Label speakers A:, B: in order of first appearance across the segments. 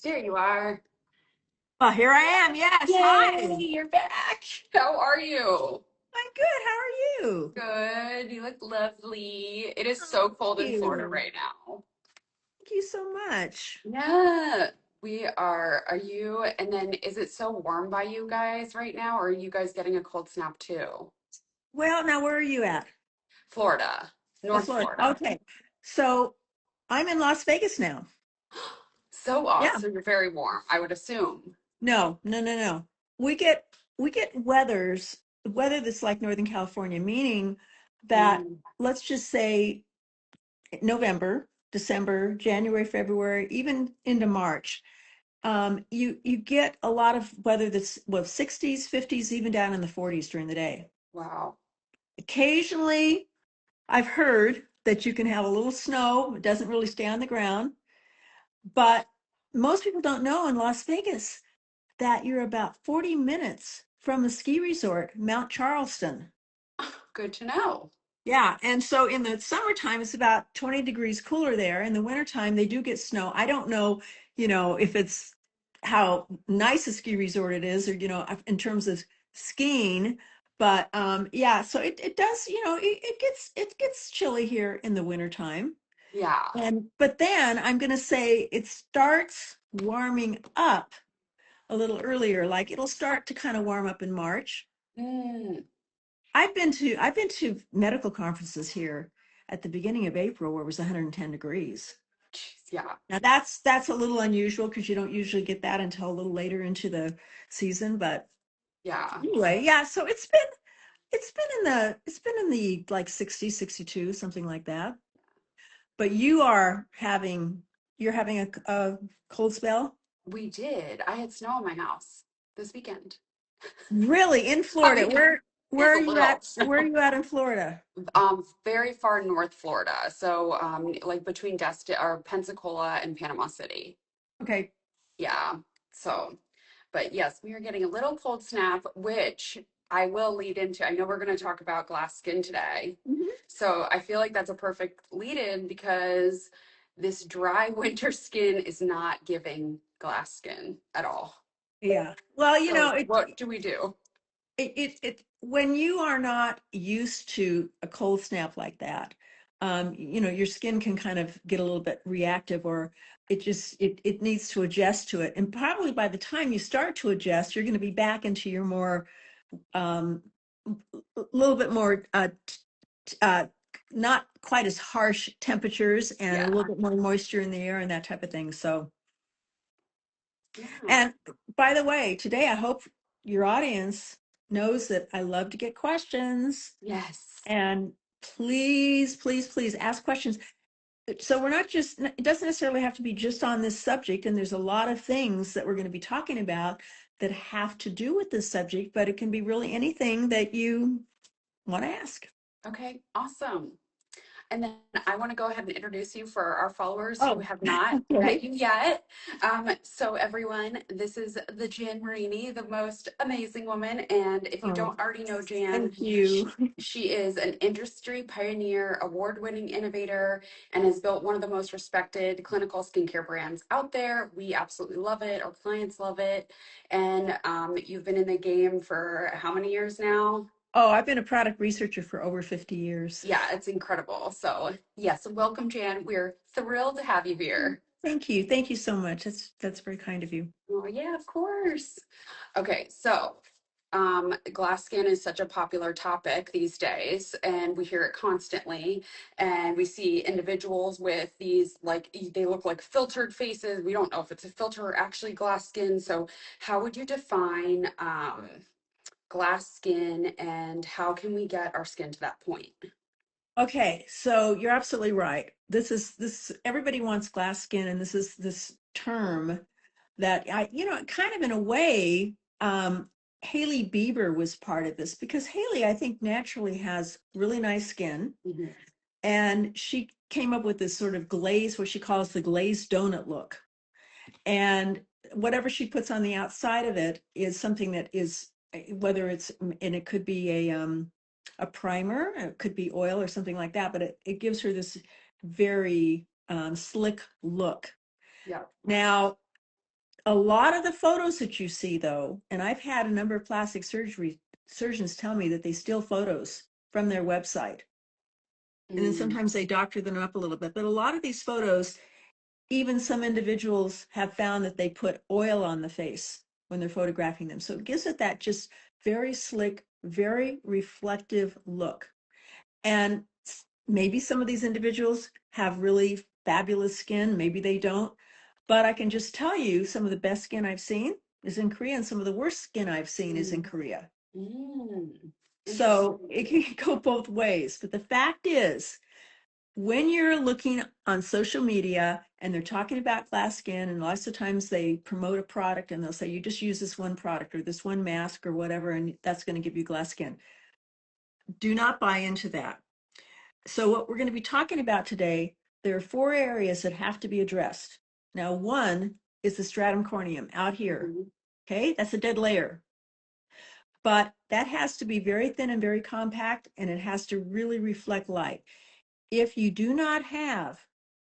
A: There you are.
B: Well, here I am. Yes. Hi.
A: Yay, you're back. How are you?
B: I'm good. How are you?
A: Good. You look lovely. It is
B: Oh,
A: so cold
B: thank
A: in Florida
B: you.
A: right now.
B: Thank you so much.
A: Yeah, we are. Are you? And then is it so warm by you guys right now, or are you guys getting a cold snap too?
B: Well, now where are you at?
A: Florida,
B: Oh,
A: North
B: Florida.
A: Florida.
B: Okay. So I'm in Las Vegas now.
A: So
B: Yeah.
A: awesome. You're very warm, I would assume.
B: No, no, no, no. We get we get weather that's like Northern California, meaning that
A: Mm,
B: let's just say November, December, January, February, even into March. You get a lot of weather that's 60s, 50s, even down in the 40s during the day.
A: wow.
B: Occasionally, I've heard that you can have a little snow. It doesn't really stay on the ground, but most people don't know in Las Vegas that you're about 40 minutes from the ski resort, Mount Charleston.
A: Good to know.
B: Yeah, and so in the summertime, it's about 20 degrees cooler there. In the wintertime, they do get snow. I don't know, if it's how nice a ski resort it is, or, in terms of skiing. But yeah, so it does, it gets chilly here in the wintertime.
A: Yeah.
B: But then I'm gonna say it starts warming up a little earlier, like it'll start to kind of warm up in March.
A: Mm,
B: I've been to medical conferences here at the beginning of April where it was 110 degrees.
A: jeez, yeah.
B: Now that's a little unusual because you don't usually get that until a little later into the season. But
A: Yeah.
B: anyway, yeah, so it's been in the like 60, 62, something like that. But you're having a cold spell?
A: We did. I had snow in my house this weekend.
B: Really, in
A: I
B: Florida?
A: mean,
B: Where
A: it's
B: are
A: a
B: you at?
A: little.
B: Where are you at in Florida?
A: Very far north Florida. So, like between Destin or Pensacola and Panama City.
B: Okay.
A: Yeah. So, but yes, we are getting a little cold snap, which I will lead into. I know we're going to talk about glass skin today.
B: Mhm.
A: So I feel like that's a perfect lead in because this dry winter skin is not giving glass skin at all.
B: Yeah. Well,
A: So what do we do?
B: when you are not used to a cold snap like that, your skin can kind of get a little bit reactive, or it needs to adjust to it. And probably by the time you start to adjust, you're going to be back into your more um, a little bit more not quite as harsh temperatures and a little
A: Yeah.
B: bit more moisture in the air and that type of thing. So,
A: Yeah.
B: and by the way, today I hope your audience knows that I love to get questions.
A: Yes.
B: And please, please, please ask questions. So we're not just, it doesn't necessarily have to be just on this subject. And there's a lot of things that we're going to be talking about that have to do with this subject, but it can be really anything that you want to ask.
A: Okay. Awesome. And then I want to go ahead and introduce you for our followers who
B: Oh,
A: have not met
B: okay.
A: you yet. So everyone, this is the Jan Marini, the most amazing woman. And if you
B: Oh,
A: don't already know Jan,
B: thank
A: she,
B: you.
A: she is an industry pioneer, award-winning innovator, and has built one of the most respected clinical skincare brands out there. We absolutely love it. Our clients love it. And you've been in the game for how many years now?
B: Oh, I've been a product researcher for over 50 years.
A: Yeah, it's incredible. So, yes, welcome, Jan. We're thrilled to have you here.
B: Thank you. Thank you so much. That's very kind of you.
A: Oh, yeah, of course. Okay, so glass skin is such a popular topic these days, and we hear it constantly. And we see individuals with these, like, they look like filtered faces. We don't know if it's a filter or actually glass skin. So, how would you define glass skin, and how can we get our skin to that point?
B: Okay, so you're absolutely right. This everybody wants glass skin, and this is this term that kind of in a way, Haley Bieber was part of this because Haley, I think, naturally has really nice skin,
A: Mhm.
B: and she came up with this sort of glaze, what she calls the glazed donut look. And whatever she puts on the outside of it is something that is, whether it's, and it could be a primer, it could be oil or something like that, but it gives her this very slick look.
A: Yeah.
B: Now, A lot of the photos that you see, though, and I've had a number of plastic surgery surgeons tell me that they steal photos from their website. And then
A: Mm,
B: sometimes they doctor them up a little bit. But a lot of these photos, even some individuals have found that they put oil on the face when they're photographing them. So it gives it that just very slick, very reflective look. And maybe some of these individuals have really fabulous skin, maybe they don't. But I can just tell you some of the best skin I've seen is in Korea, and some of the worst skin I've seen is in
A: mm,
B: Korea.
A: mm.
B: So it
A: Interesting.
B: can go both ways. But the fact is, when you're looking on social media and they're talking about glass skin, and lots of times they promote a product and they'll say, you just use this one product or this one mask or whatever, and that's going to give you glass skin. Do not buy into that. So what we're going to be talking about today, there are 4 areas that have to be addressed. Now, one is the stratum corneum out here.
A: Mhm.
B: Okay, that's a dead layer. But that has to be very thin and very compact, and it has to really reflect light. If you do not have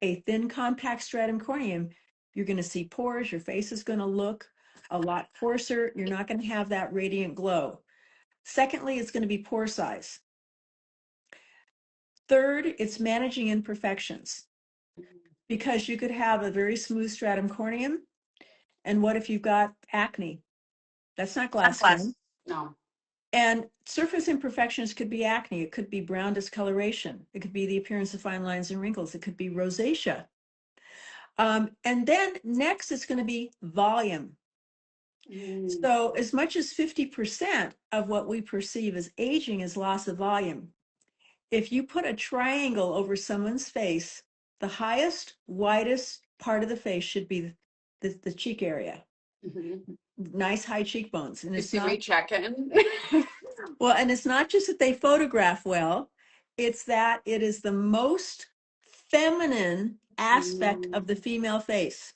B: a thin, compact stratum corneum, you're going to see pores. Your face is going to look a lot coarser. You're not going to have that radiant glow. Secondly, it's going to be pore size. Third, it's managing imperfections, because you could have a very smooth stratum corneum. And what if you've got acne? That's not glass skin.
A: No.
B: And surface imperfections could be acne. It could be brown discoloration. It could be the appearance of fine lines and wrinkles. It could be rosacea. And then next, it's going to be volume.
A: Mm,
B: So as much as 50% of what we perceive as aging is loss of volume. If you put a triangle over someone's face, the highest, widest part of the face should be the cheek area.
A: mhm.
B: Nice high cheekbones. And
A: You
B: it's
A: see me
B: not,
A: checking?
B: well, and it's not just that they photograph well, it's that it is the most feminine aspect of the
A: Mm,
B: female face.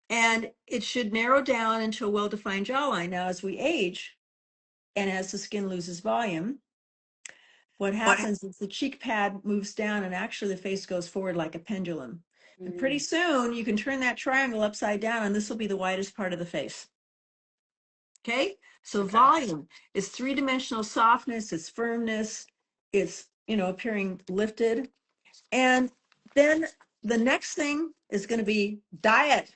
B: And it should narrow down into a well-defined jawline. Now, as we age and as the skin loses volume, what happens is the cheek pad moves down and actually the face goes forward like a pendulum. And pretty
A: mm,
B: soon you can turn that triangle upside down and this will be the widest part of the face. Okay? So
A: okay.
B: volume is three-dimensional softness, it's firmness, it's, appearing lifted. And then the next thing is going to be diet.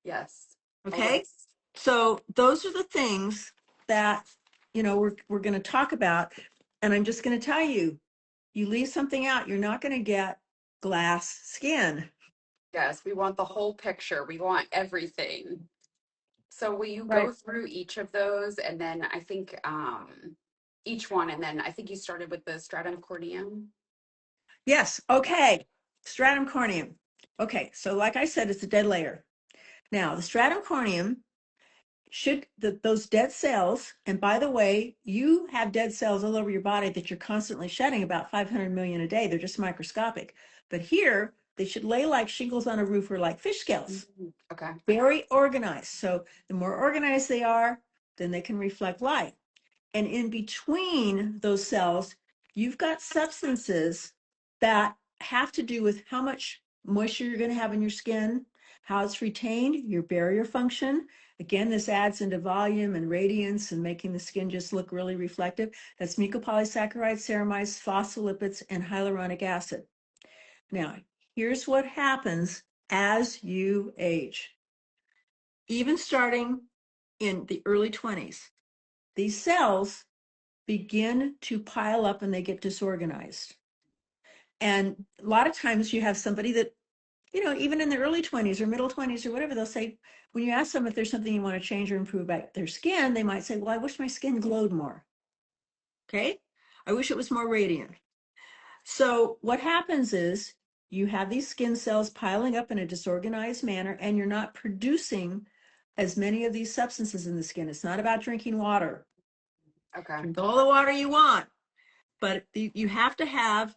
A: Yes. Oh,
B: Okay?
A: that's
B: So those are the things that, we're going to talk about. And I'm just going to tell you, you leave something out, you're not going to get glass skin.
A: yes. We want the whole picture. We want everything. So will you go
B: Right.
A: through each of those and then I think each one and then I think you started with the stratum corneum.
B: Yes. Okay. Stratum corneum. Okay. So like I said, it's a dead layer. Now, the stratum corneum should, those dead cells, and by the way, you have dead cells all over your body that you're constantly shedding, about 500 million a day. They're just microscopic. But here, they should lay like shingles on a roof or like fish scales,
A: Mm, okay.
B: very organized. So the more organized they are, then they can reflect light. And in between those cells, you've got substances that have to do with how much moisture you're going to have in your skin, how it's retained, your barrier function. Again, this adds into volume and radiance and making the skin just look really reflective. That's mucopolysaccharides, ceramides, phospholipids, and hyaluronic acid. Now, here's what happens as you age. Even starting in the early 20s, these cells begin to pile up and they get disorganized. And a lot of times you have somebody that, even in their early 20s or middle 20s or whatever, they'll say, when you ask them if there's something you want to change or improve about their skin, they might say, well, I wish my skin glowed more. Okay. I wish it was more radiant. So what happens is you have these skin cells piling up in a disorganized manner and you're not producing as many of these substances in the skin. It's not about drinking water.
A: Okay.
B: Drink all the water you want, but you have to have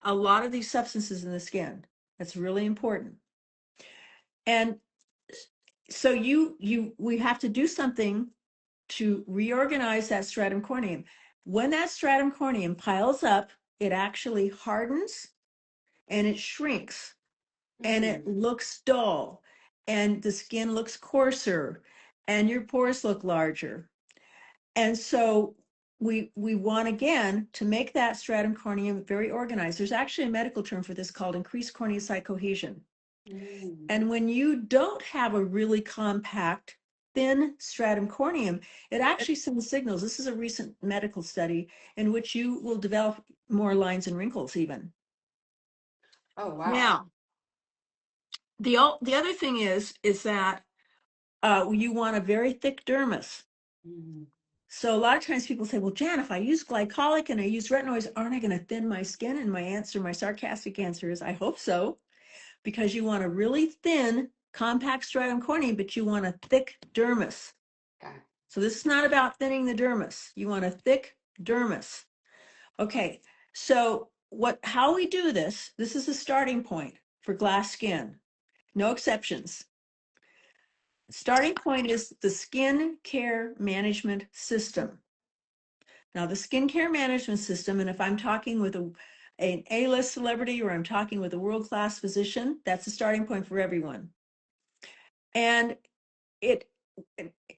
B: a lot of these substances in the skin. That's really important. And so we have to do something to reorganize that stratum corneum. When that stratum corneum piles up, it actually hardens and it shrinks and it
A: Mm,
B: looks dull. and the skin looks coarser and your pores look larger. And so we want, again, to make that stratum corneum very organized. There's actually a medical term for this called increased corneocyte cohesion.
A: Mm.
B: And when you don't have a really compact, thin stratum corneum, it actually sends signals. This is a recent medical study in which you will develop more lines and wrinkles even.
A: Oh, wow.
B: Now, the other thing is that you want a very thick dermis.
A: Mm.
B: So a lot of times people say, well, Jan, if I use glycolic and I use retinoids, aren't I going to thin my skin? And my sarcastic answer is, I hope so, because you want a really thin, compact stratum corneum, but you want a thick dermis.
A: Okay.
B: So this is not about thinning the dermis. You want a thick dermis. Okay, so how we do this is the starting point for glass skin. No exceptions. Starting point is the skin care management system. Now, the skincare management system, and if I'm talking with an A-list celebrity or I'm talking with a world-class physician, that's the starting point for everyone. And it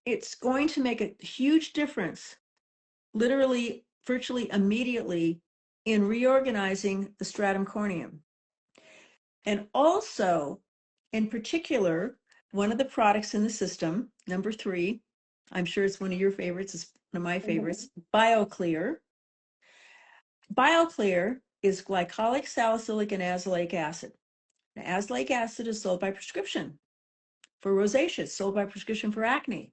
B: it's going to make a huge difference, literally, virtually immediately, in reorganizing the stratum corneum. And also, in particular, one of the products in the system, number 3, I'm sure it's one of your favorites, it's one of my favorites, BioClear. BioClear is glycolic, salicylic, and azelaic acid. Now, azelaic acid is sold by prescription for rosacea. It's sold by prescription for acne.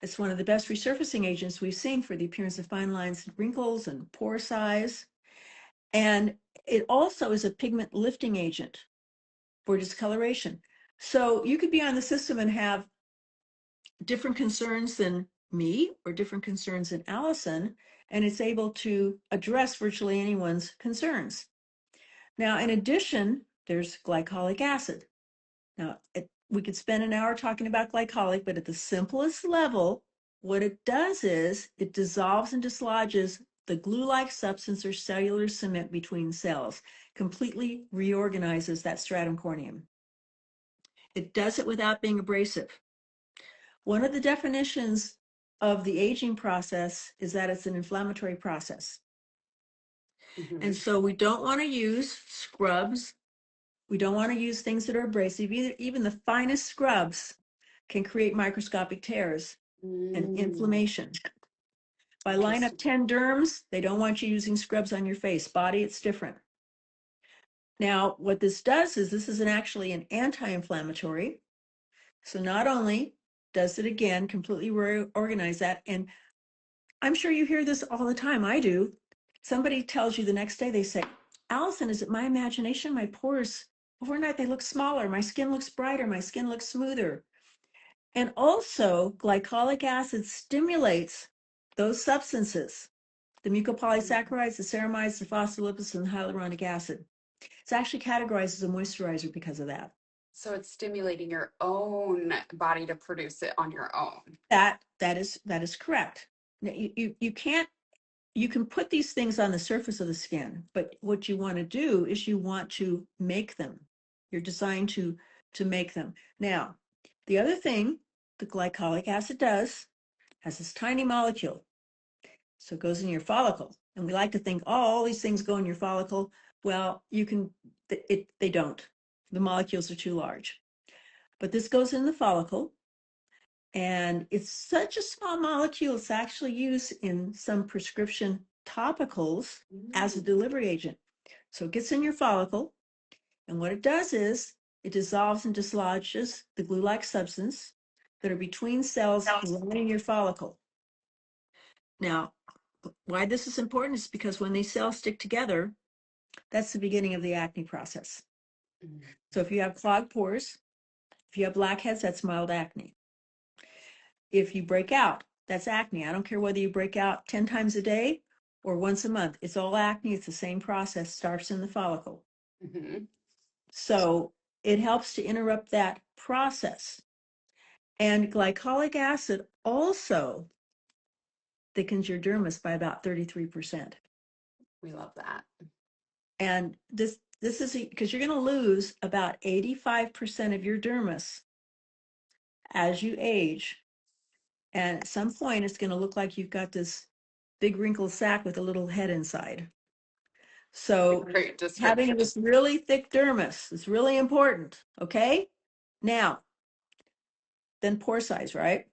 B: It's one of the best resurfacing agents we've seen for the appearance of fine lines and wrinkles and pore size. And it also is a pigment lifting agent for discoloration. So you could be on the system and have different concerns than me or different concerns than Allison, and it's able to address virtually anyone's concerns. Now, in addition, there's glycolic acid. Now, we could spend an hour talking about glycolic, but at the simplest level, what it does is it dissolves and dislodges the glue-like substance or cellular cement between cells, completely reorganizes that stratum corneum. It does it without being abrasive. One of the definitions of the aging process is that it's an inflammatory process. And
A: Mm-hmm.
B: so we don't want to use scrubs. We don't want to use things that are abrasive. Even the finest scrubs can create microscopic tears and
A: Mm.
B: inflammation. If I line up
A: Interesting.
B: 10 derms, they don't want you using scrubs on your face. Body, it's different. Now, what this does is this is actually an anti-inflammatory. So not only does it, again, completely reorganize that, and I'm sure you hear this all the time. I do. Somebody tells you the next day, they say, Allison, is it my imagination? My pores overnight, they look smaller. My skin looks brighter. My skin looks smoother. And also, glycolic acid stimulates those substances, the mucopolysaccharides, the ceramides, the phospholipids, and the hyaluronic acid. It's actually categorized as a moisturizer because of that.
A: So it's stimulating your own body to produce it on your own.
B: That is correct. Now, you can't you can put these things on the surface of the skin, but what you want to do is you want to make them. You're designed to make them. Now, the other thing the glycolic acid does has this tiny molecule. So it goes in your follicle. And we like to think, oh, all these things go in your follicle. Well, they don't. The molecules are too large. But this goes in the follicle, and it's such a small molecule, it's actually used in some prescription topicals as a
A: Mm.
B: delivery agent. So it gets in your follicle, and what it does is it dissolves and dislodges the glue-like substance that are between cells lining your follicle. Now, why this is important is because when these cells stick together, that's the beginning of the acne process.
A: Mm.
B: So if you have clogged pores, if you have blackheads, that's mild acne. If you break out, that's acne. I don't care whether you break out 10 times a day or once a month. It's all acne. It's the same process, starts in the follicle.
A: Mm-hmm.
B: So it helps to interrupt that process. And glycolic acid also thickens your dermis by about 33%.
A: We love that.
B: And this is because you're going to lose about 85% of your dermis as you age. And at some point, it's going to look like you've got this big wrinkled sac with a little head inside. So
A: Great
B: having
A: description.
B: this really thick dermis is really important. Okay. Now, then pore size, right?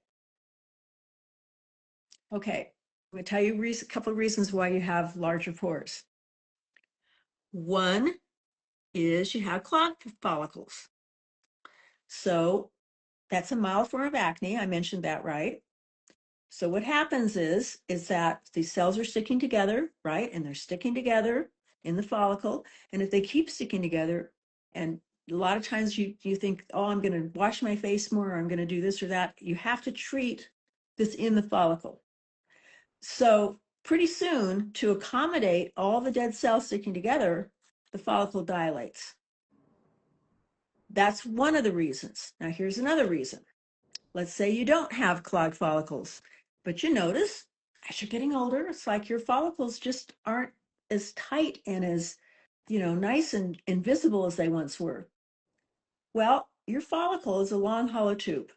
B: Okay. I'm going to tell you a couple of reasons why you have larger pores. One is you have clogged follicles. So that's a mild form of acne. I mentioned that, right? So what happens is that these cells are sticking together, right? And they're sticking together in the follicle. And if they keep sticking together, and a lot of times you think, oh, I'm going to wash my face more, or I'm going to do this or that. You have to treat this in the follicle. So pretty soon, to accommodate all the dead cells sticking together, the follicle dilates. That's one of the reasons. Now here's another reason. Let's say you don't have clogged follicles, but you notice as you're getting older, it's like your follicles just aren't as tight and as, nice and invisible as they once were. Well, your follicle is a long hollow tube,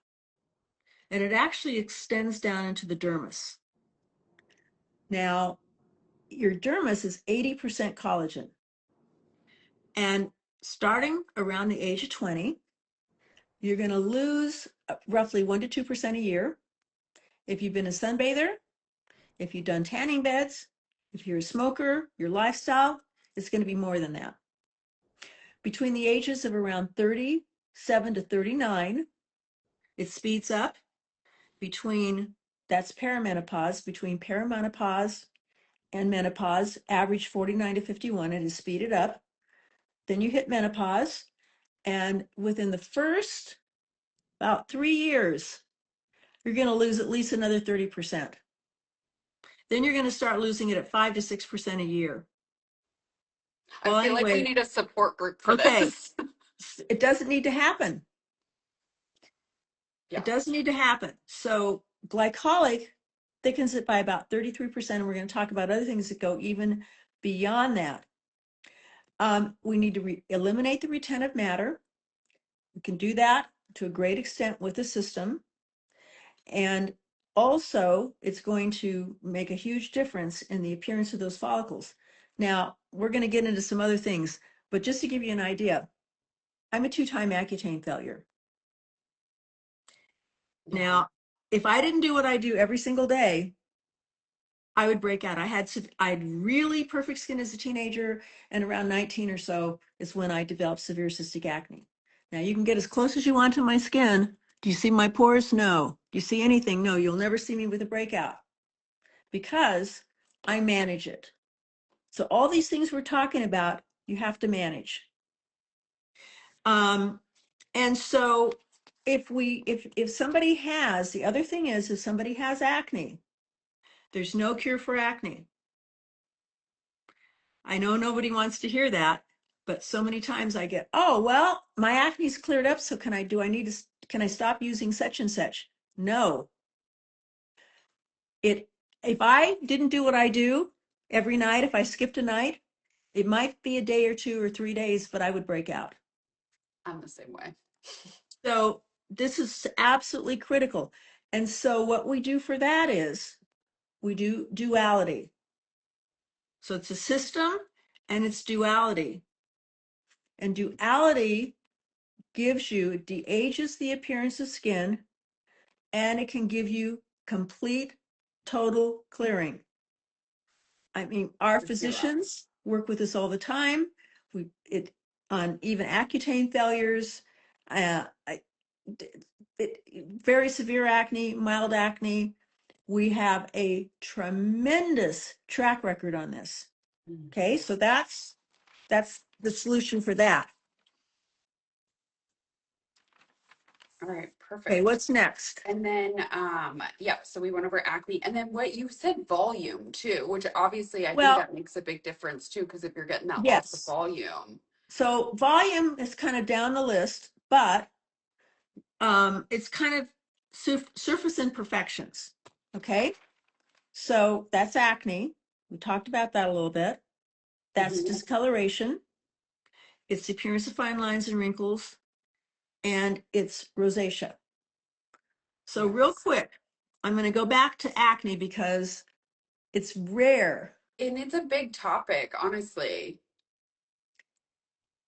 B: and it actually extends down into the dermis. Now, your dermis is 80% collagen. And starting around the age of 20, you're going to lose roughly 1 to 2% a year. If you've been a sunbather, if you've done tanning beds, if you're a smoker, your lifestyle, it's going to be more than that. Between the ages of around 37 to 39, it speeds up. That's perimenopause, between perimenopause and menopause, average 49 to 51, it is speeded up. Then you hit menopause, and within the first about 3 years, you're going to lose at least another 30%. Then you're going to start losing it at 5 to 6% a year.
A: I
B: Well,
A: feel like we
B: anyway,
A: need a support group for
B: okay,
A: this.
B: it doesn't need to happen. It
A: Yeah.
B: doesn't need to happen. So glycolic thickens it by about 33%, and we're going to talk about other things that go even beyond that. We need to eliminate the retentive matter. We can do that to a great extent with the system. And also, it's going to make a huge difference in the appearance of those follicles. Now, we're going to get into some other things, but just to give you an idea, I'm a 2-time Accutane failure.
A: Yeah.
B: Now, if I didn't do what I do every single day, I would break out. I had really perfect skin as a teenager, and around 19 or so is when I developed severe cystic acne. Now, you can get as close as you want to my skin. Do you see my pores? No. Do you see anything? No. You'll never see me with a breakout because I manage it. So all these things we're talking about, you have to manage. And so if somebody has, the other thing is, if somebody has acne, there's no cure for acne. I know nobody wants to hear that, but so many times I get, oh, well, my acne's cleared up, so can I stop using such and such? No. If I didn't do what I do every night, if I skipped a night, it might be a day or 2 or 3 days, but I would break out.
A: I'm the same way.
B: So this is absolutely critical. And so what we do for that is we do duality. So it's a system and it's duality. And duality gives you, it de-ages the appearance of skin, and it can give you complete, total clearing. I mean, our
A: I hear that.
B: physicians work with us all the time. On even Accutane failures, uh, very severe acne, mild acne. We have a tremendous track record on this.
A: Mm.
B: Okay, so that's the solution for that.
A: All right,
B: Okay,
A: perfect.
B: what's next?
A: And then, yeah, so we went over acne. And then what you said, volume too, which obviously I think
B: Well,
A: that makes a big difference too, because if you're getting that loss of
B: yes.
A: volume.
B: So volume is kind of down the list, but it's kind of surface imperfections. Okay, so that's acne. We talked about that a little bit. That's
A: Mhm.
B: discoloration. It's the appearance of fine lines and wrinkles, and it's rosacea. So real
A: Yes.
B: quick, I'm going to go back to acne because it's rare.
A: And it's a big topic, honestly.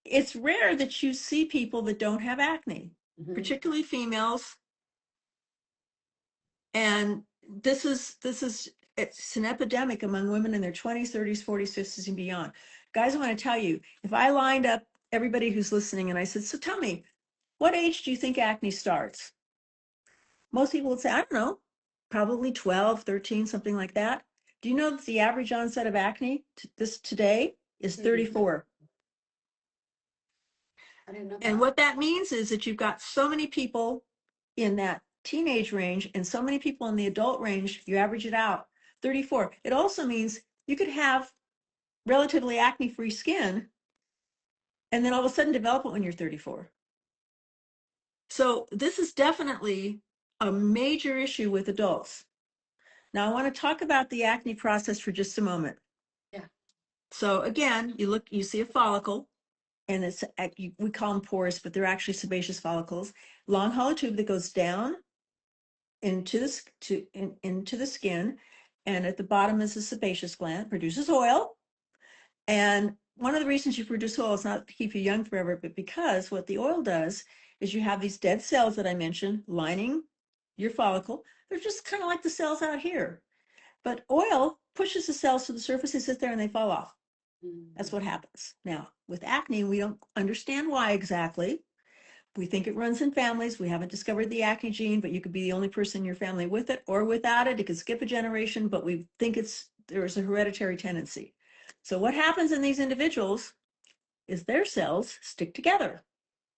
B: It's rare that you see people that don't have acne,
A: Hmm.
B: particularly females. And it's an epidemic among women in their 20s, 30s, 40s, 50s, and beyond. Guys, I want to tell you, if I lined up everybody who's listening and I said, so tell me, what age do you think acne starts? Most people would say, I don't know, probably 12, 13, something like that. Do you know that the average onset of acne today is
A: Hmm.
B: 34?
A: I didn't know
B: And
A: that.
B: what that means is that you've got so many people in that teenage range and so many people in the adult range, you average it out, 34. It also means you could have relatively acne-free skin and then all of a sudden develop it when you're 34. So this is definitely a major issue with adults. Now I want to talk about the acne process for just a moment.
A: Yeah.
B: So again, you see a follicle, and we call them porous, but they're actually sebaceous follicles. Long hollow tube that goes down into the skin, and at the bottom is the sebaceous gland, produces oil. And one of the reasons you produce oil is not to keep you young forever, but because what the oil does is you have these dead cells that I mentioned lining your follicle. They're just kind of like the cells out here. But oil pushes the cells to the surface, they sit there and they fall off. That's
A: Hmm.
B: what happens. Now, with acne, we don't understand why exactly. We think it runs in families. We haven't discovered the acne gene, but you could be the only person in your family with it or without it. It could skip a generation, but we think there's a hereditary tendency. So what happens in these individuals is their cells stick together.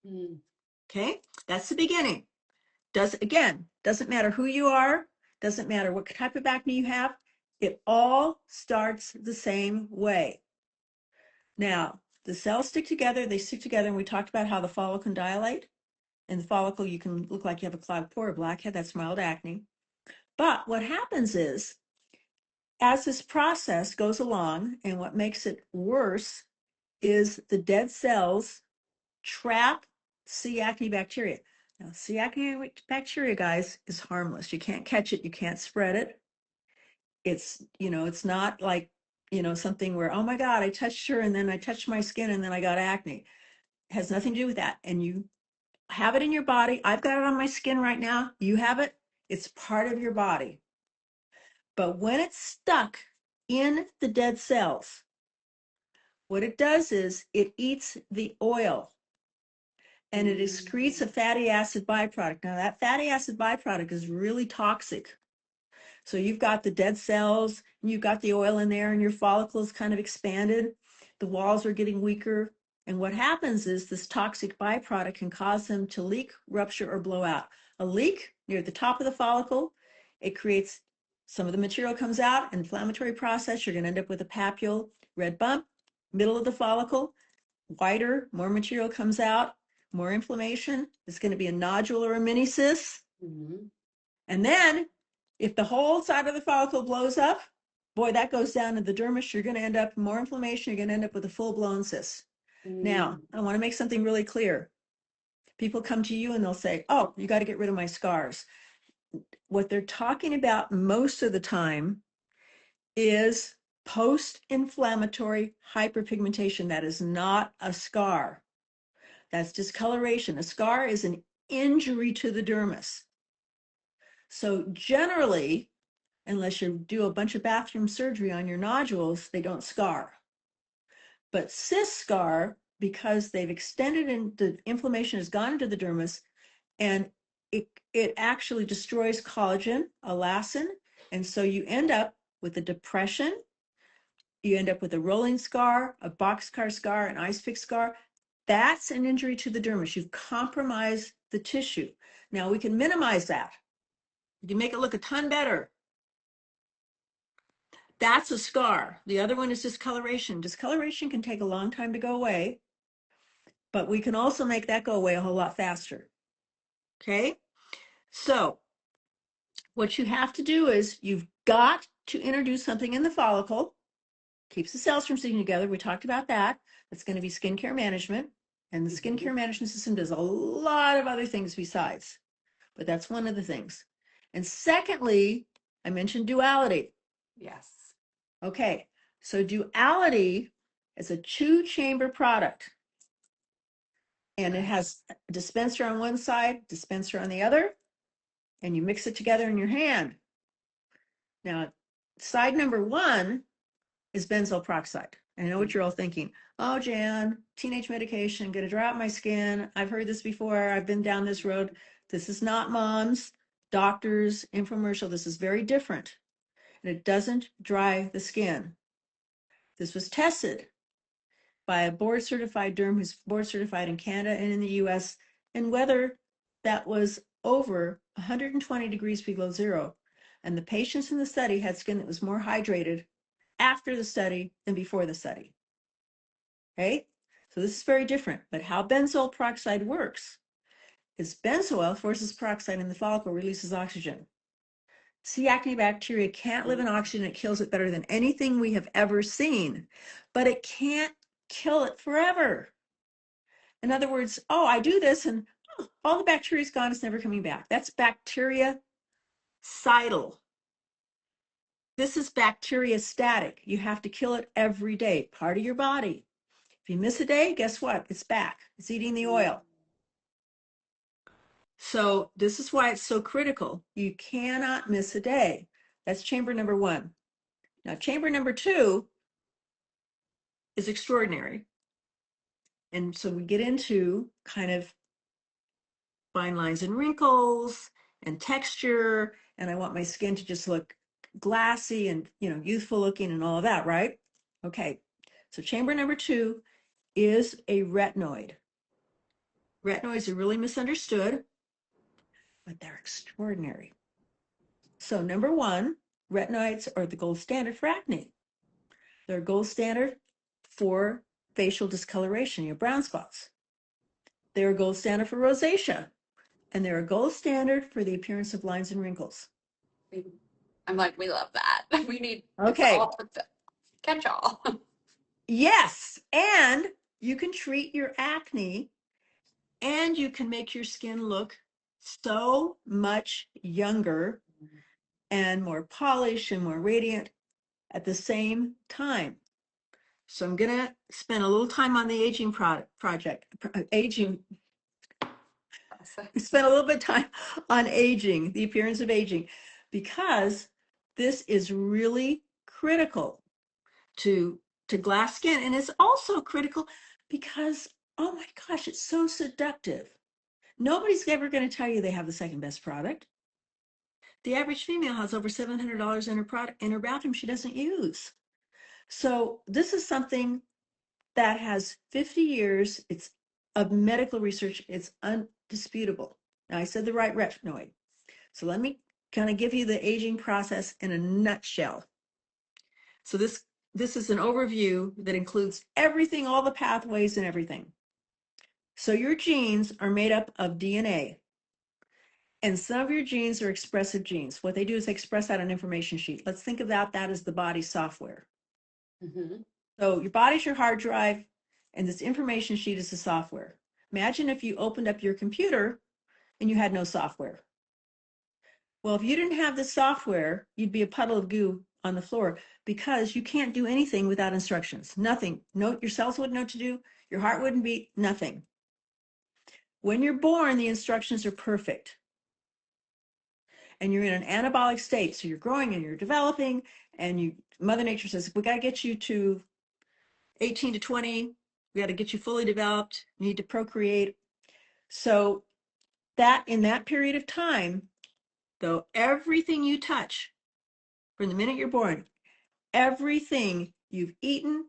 A: Hmm.
B: Okay, that's the beginning. Doesn't matter who you are, doesn't matter what type of acne you have. It all starts the same way. Now, the cells stick together, they stick together, and we talked about how the follicle can dilate. In the follicle, you can look like you have a clogged pore or blackhead, that's mild acne. But what happens is, as this process goes along, and what makes it worse is the dead cells trap C. acne bacteria. Now, C. acne bacteria, guys, is harmless. You can't catch it, you can't spread it. It's not like, something where, oh my God, I touched her and then I touched my skin and then I got acne. It has nothing to do with that. And you have it in your body. I've got it on my skin right now. You have it. It's part of your body. But when it's stuck in the dead cells, what it does is it eats the oil and it excretes a
A: Hmm.
B: fatty acid byproduct. Now, that fatty acid byproduct is really toxic. So you've got the dead cells, and you've got the oil in there, and your follicles kind of expanded. The walls are getting weaker. And what happens is this toxic byproduct can cause them to leak, rupture, or blow out. A leak near the top of the follicle, it creates some of the material comes out, inflammatory process. You're going to end up with a papule, red bump, middle of the follicle, whiter, more material comes out, more inflammation. It's going to be a nodule or a mini cyst.
A: Hmm.
B: And then if the whole side of the follicle blows up, boy, that goes down to the dermis. You're going to end up more inflammation. You're going to end up with a full-blown cyst. Now,
A: Hmm.
B: I want to make something really clear. People come to you and they'll say, oh, you got to get rid of my scars. What they're talking about most of the time is post-inflammatory hyperpigmentation. That is not a scar. That's discoloration. A scar is an injury to the dermis. So generally, unless you do a bunch of bathroom surgery on your nodules, they don't scar. But cysts scar because they've extended and the inflammation has gone into the dermis, and it actually destroys collagen, elastin, and so you end up with a depression. You end up with a rolling scar, a boxcar scar, an ice pick scar. That's an injury to the dermis. You've compromised the tissue. Now we can minimize that. You can make it look a ton better. That's a scar. The other one is discoloration. Discoloration can take a long time to go away, but we can also make that go away a whole lot faster. Okay? So, what you have to do is you've got to introduce something in the follicle, keeps the cells from sticking together. We talked about that. That's going to be skincare management. And the
A: Hmm.
B: skincare management system does a lot of other things besides, but that's one of the things. And secondly, I mentioned duality.
A: Yes.
B: Okay, so duality is a two-chamber product, and it has a dispenser on one side, dispenser on the other, and you mix it together in your hand. Now, side number one is benzoyl peroxide. I know what you're all thinking. Oh, Jan, teenage medication, gonna dry out my skin. I've heard this before. I've been down this road. This is not mom's, doctor's infomercial. This is very different. And it doesn't dry the skin. This was tested by a board certified derm who's board certified in Canada and in the US, and whether that was over 120 degrees below zero. And the patients in the study had skin that was more hydrated after the study than before the study. Okay, so this is very different. But how benzoyl peroxide works is benzoyl forces peroxide in the follicle, releases oxygen. C. acne bacteria can't live in oxygen. It kills it better than anything we have ever seen, but it can't kill it forever. In other words, oh, I do this and all the bacteria is gone. It's never coming back. That's bactericidal. This is bacteriostatic. You have to kill it every day, part of your body. If you miss a day, guess what? It's back. It's eating the oil. So this is why it's so critical. You cannot miss a day. That's chamber number one. Now, chamber number two is extraordinary. And so we get into kind of fine lines and wrinkles and texture. And I want my skin to just look glassy and, youthful looking and all of that, right? Okay. So chamber number two is a retinoid. Retinoids are really misunderstood, but they're extraordinary. So number one, retinoids are the gold standard for acne. They're a gold standard for facial discoloration, your brown spots. They're a gold standard for rosacea, and they're a gold standard for the appearance of lines and wrinkles.
A: I'm like, we love that. We need it's
B: Okay,
A: all catch all.
B: yes, and you can treat your acne and you can make your skin look so much younger and more polished and more radiant at the same time. So I'm gonna spend a little time on the aging project, aging, spend a little bit of time on aging, the appearance of aging, because this is really critical to glass skin. And it's also critical because, oh my gosh, it's so seductive. Nobody's ever going to tell you they have the second best product. The average female has over $700 in her bathroom she doesn't use. So this is something that has 50 years. It's of medical research. It's undisputable. Now I said the right retinoid. So let me kind of give you the aging process in a nutshell. So this is an overview that includes everything, all the pathways and everything. So your genes are made up of DNA. And some of your genes are expressive genes. What they do is they express out an information sheet. Let's think about that as the body's software.
A: Mm-hmm.
B: So your body's your hard drive, and this information sheet is the software. Imagine if you opened up your computer and you had no software. Well, if you didn't have the software, you'd be a puddle of goo on the floor because you can't do anything without instructions. Nothing. No, your cells wouldn't know what to do. Your heart wouldn't beat. Nothing. When you're born, the instructions are perfect. And you're in an anabolic state. So you're growing and you're developing, and Mother Nature says, we got to get you to 18 to 20. We got to get you fully developed. You need to procreate. So that in that period of time, though, everything you touch from the minute you're born, everything you've eaten,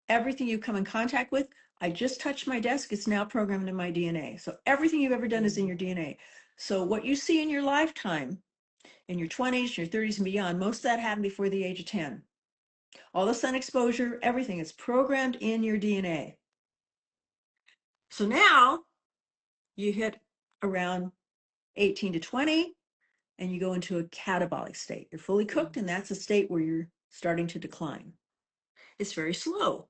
B: everything you come in contact with, I just touched my desk, it's now programmed in my DNA. So everything you've ever done is in your DNA. So what you see in your lifetime, in your 20s, your 30s and beyond, most of that happened before the age of 10. All the sun exposure, everything is programmed in your DNA. So now you hit around 18 to 20 and you go into a catabolic state. You're fully cooked, and that's a state where you're starting to decline. It's very slow,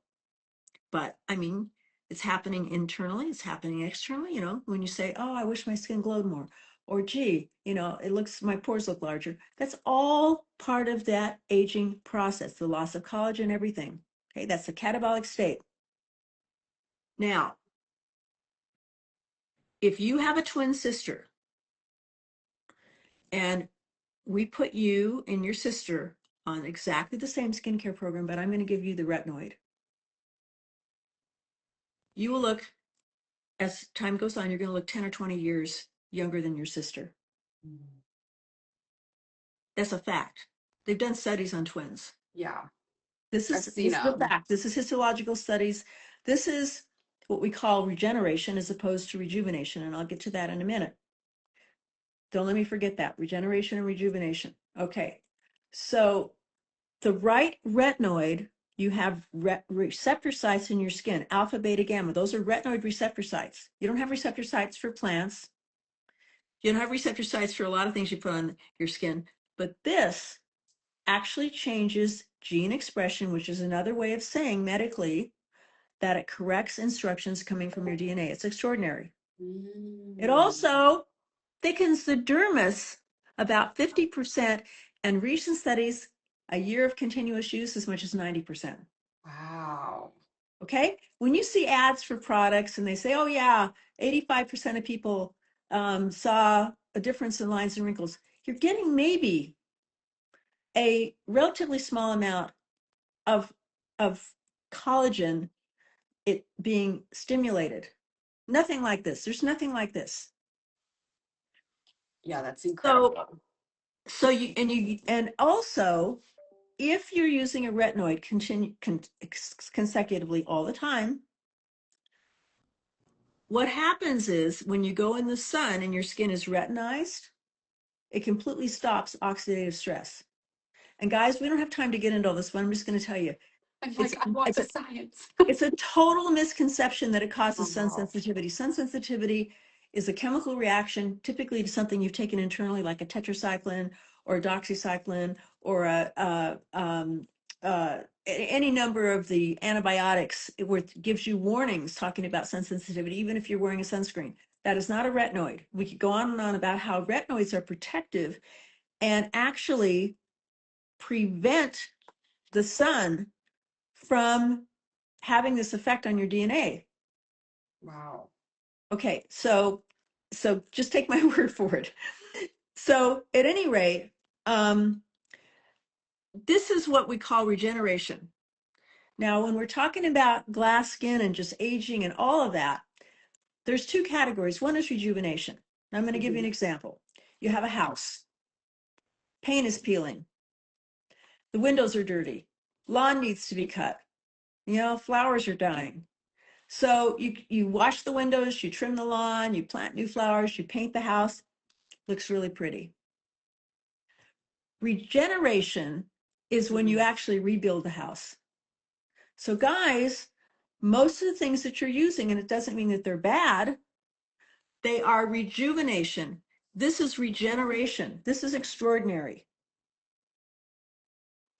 B: but I mean, it's happening internally, it's happening externally. When you say, oh, I wish my skin glowed more. or gee, it looks, my pores look larger. That's all part of that aging process, the loss of collagen, everything. Okay, that's the catabolic state. Now, if you have a twin sister and we put you and your sister on exactly the same skincare program, but I'm going to give you the retinoid, you will look, as time goes on, you're going to look 10 or 20 years younger than your sister.
A: Mm.
B: That's a fact. They've done studies on twins.
A: Yeah,
B: This
A: I've
B: is
A: seen
B: this is a
A: them.
B: fact. This is histological studies. This is what we call regeneration as opposed to rejuvenation, and I'll get to that in a minute. Don't let me forget that. Regeneration and rejuvenation. Okay. So the right retinoid, you have receptor sites in your skin, alpha, beta, gamma. Those are retinoid receptor sites. You don't have receptor sites for plants. You don't have receptor sites for a lot of things you put on your skin. But this actually changes gene expression, which is another way of saying medically that it corrects instructions coming from your DNA. It's extraordinary. It
A: Mm.
B: also thickens the dermis about 50%, and recent studies, a year of continuous use, as much as 90%.
A: Wow.
B: Okay? When you see ads for products and they say, oh, yeah, 85% of people saw a difference in lines and wrinkles, you're getting maybe a relatively small amount of, of collagen it being stimulated. Nothing like this. There's nothing like this.
A: Yeah, that's
B: So,
A: incredible.
B: and also, if you're using a retinoid consecutively all the time, what happens is when you go in the sun and your skin is retinized, it completely stops oxidative stress. And guys, we don't have time to get into all this, but I'm just going to tell you,
A: I'm
B: it's
A: like, I want
B: it's
A: the
B: a
A: science.
B: it's a total misconception that it causes sun
A: Wow.
B: sensitivity. Sun sensitivity is a chemical reaction, typically to something you've taken internally, like a tetracycline or a doxycycline or any number of the antibiotics, where it gives you warnings talking about sun sensitivity, even if you're wearing a sunscreen. That is not a retinoid. We could go on and on about how retinoids are protective and actually prevent the sun from having this effect on your DNA.
A: Wow.
B: Okay, so just take my word for it. So at any rate, um, this is what we call regeneration. Now, when we're talking about glass skin and just aging and all of that, there's two categories. One is rejuvenation. I'm going to give you an
A: Mhm.
B: example. You have a house, paint is peeling, the windows are dirty, lawn needs to be cut, flowers are dying. So you wash the windows, you trim the lawn, you plant new flowers, you paint the house, looks really pretty. Regeneration is when you
A: Mhm.
B: actually rebuild the house. So guys, most of the things that you're using, and it doesn't mean that they're bad, they are rejuvenation. This is regeneration. This is extraordinary.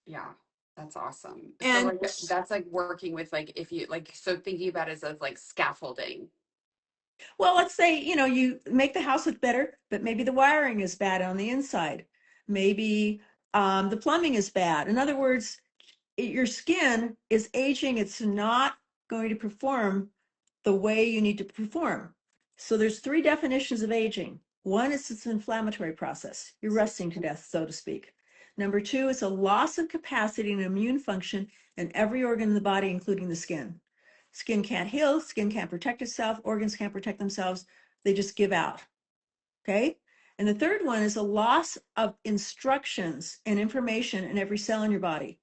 A: Yeah, that's awesome. So
B: And
A: like that's like working with like if you like so thinking about it as like scaffolding.
B: well, let's say, you make the house look better, but maybe the wiring is bad on the inside. Maybe the plumbing is bad. In other words, your skin is aging. It's not going to perform the way you need to perform. So there's three definitions of aging. One is it's an inflammatory process. You're rusting to death, so to speak. Number two is a loss of capacity and immune function in every organ in the body, including the skin. Skin can't heal, skin can't protect itself, organs can't protect themselves. They just give out. Okay? And the third one is a loss of instructions and information in every cell in your body.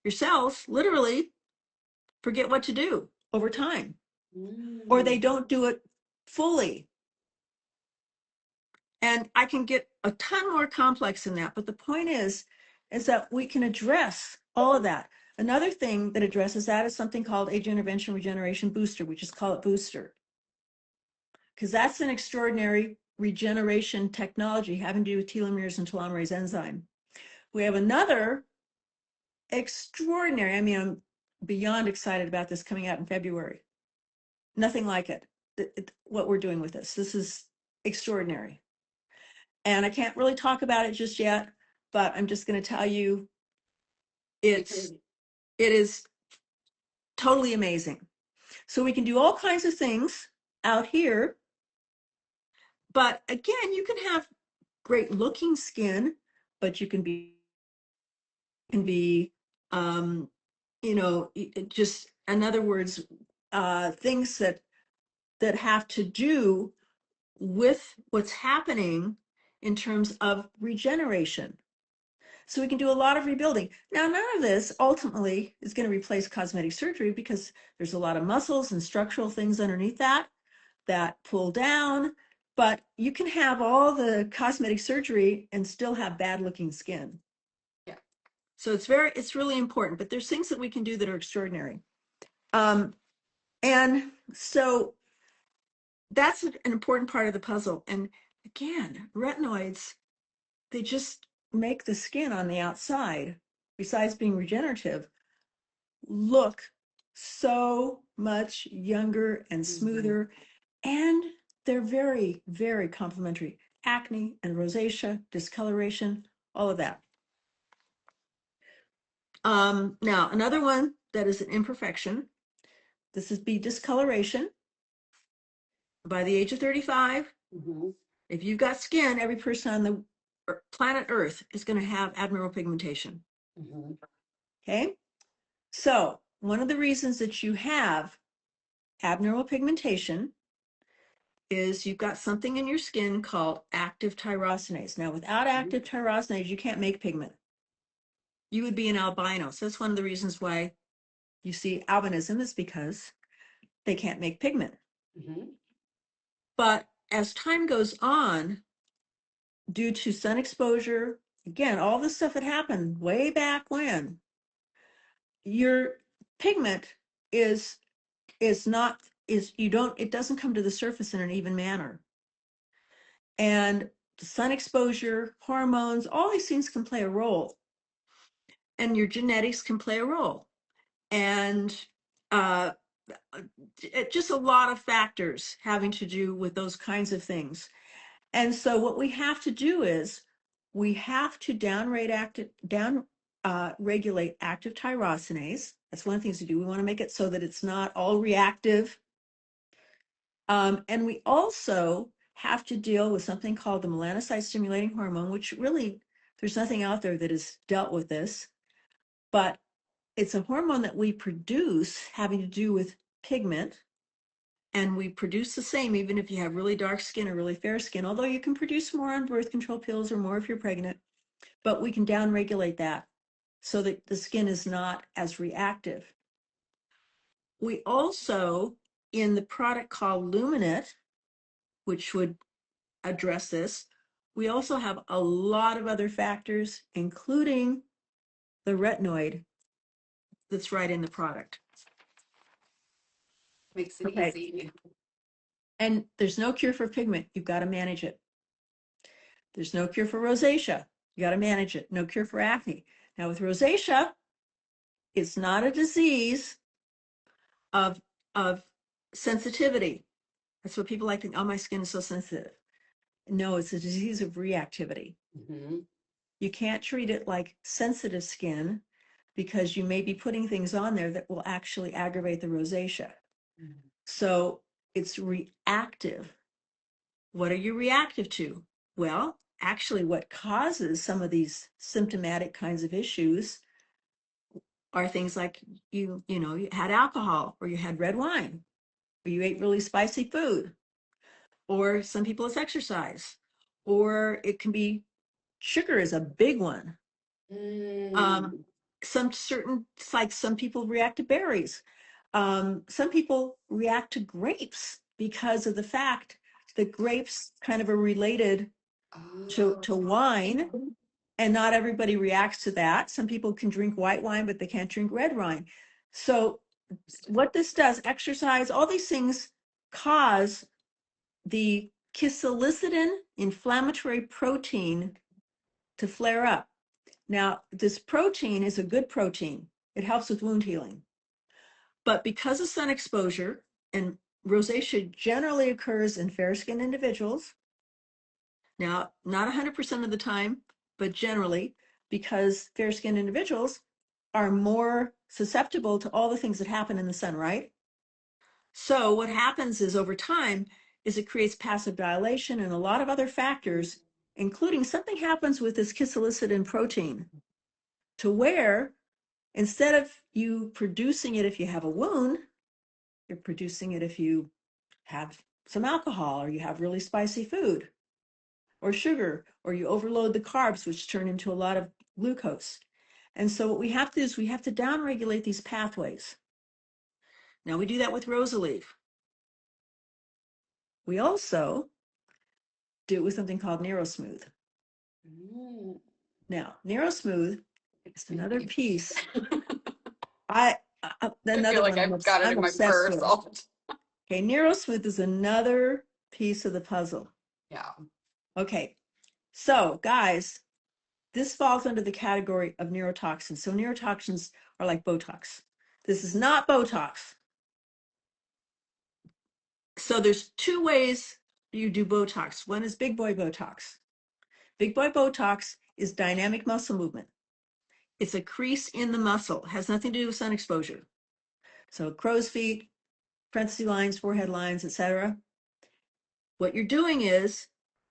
B: Your cells literally forget what to do over time, or they
A: Mm.
B: don't do it fully. And I can get a ton more complex than that. But the point is that we can address all of that. Another thing that addresses that is something called age intervention regeneration booster. We just call it booster, because that's an extraordinary regeneration technology having to do with telomeres and telomerase enzyme. We have another extraordinary, I'm beyond excited about this coming out in February. Nothing like it. What we're doing with this. This is extraordinary. And I can't really talk about it just yet, but I'm just going to tell you it is totally amazing. So we can do all kinds of things out here, but again, you can have great looking skin, but you can be you know, just in other words, things that have to do with what's happening in terms of regeneration. So we can do a lot of rebuilding. Now, none of this ultimately is going to replace cosmetic surgery because there's a lot of muscles and structural things underneath that pull down, but you can have all the cosmetic surgery and still have bad looking skin.
A: Yeah.
B: So it's really important, but there's things that we can do that are extraordinary. And so that's an important part of the puzzle. And again, retinoids, they just make the skin on the outside, besides being regenerative, look so much younger and smoother. And they're very, very complementary. Acne and rosacea, discoloration, all of that. Now, another one that is an imperfection, this is be discoloration. By the age of 35, if you've got skin, every person on the planet Earth is going to have abnormal pigmentation. Okay? So, one of the reasons that you have abnormal pigmentation is you've got something in your skin called active tyrosinase. Now, without active tyrosinase, you can't make pigment. You would be an albino. So that's one of the reasons why you see albinism is because they can't make pigment. But as time goes on, due to sun exposure, again, all the stuff that happened way back when, your pigment is not is you don't it doesn't come to the surface in an even manner. And the sun exposure, hormones, all these things can play a role. And your genetics can play a role. And just a lot of factors having to do with those kinds of things. And so what we have to do is we have to regulate active tyrosinase. That's one of the things to do. We want to make it so that it's not all reactive. And we also have to deal with something called the melanocyte stimulating hormone, which really, there's nothing out there that has dealt with this, but it's a hormone that we produce having to do with pigment. And we produce the same even if you have really dark skin or really fair skin, although you can produce more on birth control pills or more if you're pregnant, but we can downregulate that so that the skin is not as reactive. We also, in the product called Luminate, which would address this, we also have a lot of other factors, including the retinoid that's right in the product.
A: Makes it
B: Okay.
A: easy.
B: And there's no cure for pigment. You've got to manage it. There's no cure for rosacea. You got to manage it. No cure for acne. Now, with rosacea, it's not a disease of sensitivity. That's what people like to think, oh, my skin is so sensitive. No, it's a disease of reactivity. You can't treat it like sensitive skin because you may be putting things on there that will actually aggravate the rosacea. So it's reactive. What are you reactive to? Well, actually, what causes some of these symptomatic kinds of issues are things like you had alcohol, or you had red wine, or you ate really spicy food, or some people it's exercise, or it can be sugar is a big one. Some people react to berries. Some people react to grapes because of the fact that grapes kind of are related to wine, and not everybody reacts to that. Some people can drink white wine, but they can't drink red wine. So what this does, exercise, all these things cause the cathelicidin inflammatory protein to flare up. Now, this protein is a good protein. It helps with wound healing. But because of sun exposure, and rosacea generally occurs in fair-skinned individuals. Now, not 100% of the time, but generally, because fair-skinned individuals are more susceptible to all the things that happen in the sun, right? So what happens is over time is it creates passive dilation and a lot of other factors, including something happens with this kisilicin protein to where instead of you producing it if you have a wound, you're producing it if you have some alcohol or you have really spicy food or sugar, or you overload the carbs, which turn into a lot of glucose. And so what we have to do is we have to downregulate these pathways. Now we do that with Rosaleaf. We also do it with something called NeuroSmooth.
A: Mm,
B: Now, NeuroSmooth is
A: it's
B: another
A: me.
B: piece. I
A: I feel
B: another
A: like
B: one
A: I've got it
B: I'm
A: in my
B: obsessed
A: purse
B: with.
A: all the time.
B: Okay, NeuroSmooth is another piece of the puzzle.
A: Yeah.
B: Okay, so guys, this falls under the category of neurotoxins. So neurotoxins are like Botox. This is not Botox. So there's two ways you do Botox. One is big boy Botox. Big boy Botox is dynamic muscle movement. It's a crease in the muscle. It has nothing to do with sun exposure. So crow's feet, parenthesis lines, forehead lines, etc. What you're doing is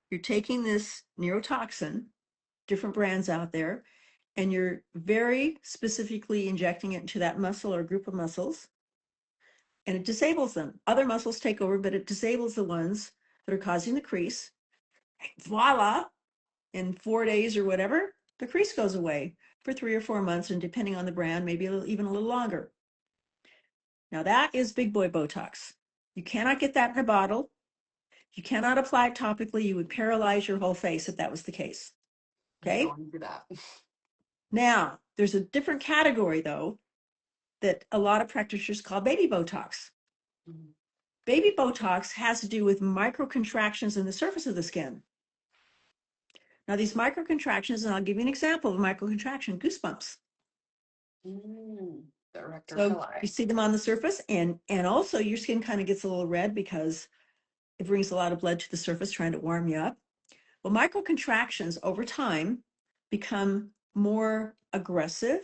B: you're taking this neurotoxin, different brands out there, and you're very specifically injecting it into that muscle or group of muscles, and it disables them. Other muscles take over, but it disables the ones that are causing the crease. Voila, in 4 days or whatever, the crease goes away for 3 or 4 months, and depending on the brand, maybe even a little longer. Now that is big boy Botox. You cannot get that in a bottle. You cannot apply it topically. You would paralyze your whole face if that was the case.
A: I don't
B: Okay.
A: want to do that.
B: Now, there's a different category, though, that a lot of practitioners call baby Botox.
A: Mm.
B: Baby Botox has to do with microcontractions in the surface of the skin. Now, these microcontractions, and I'll give you an example of a microcontraction, goosebumps.
A: Mm. The erector
B: So you
A: pili.
B: see them on the surface, and also your skin kind of gets a little red because it brings a lot of blood to the surface trying to warm you up. Well, microcontractions over time become more aggressive,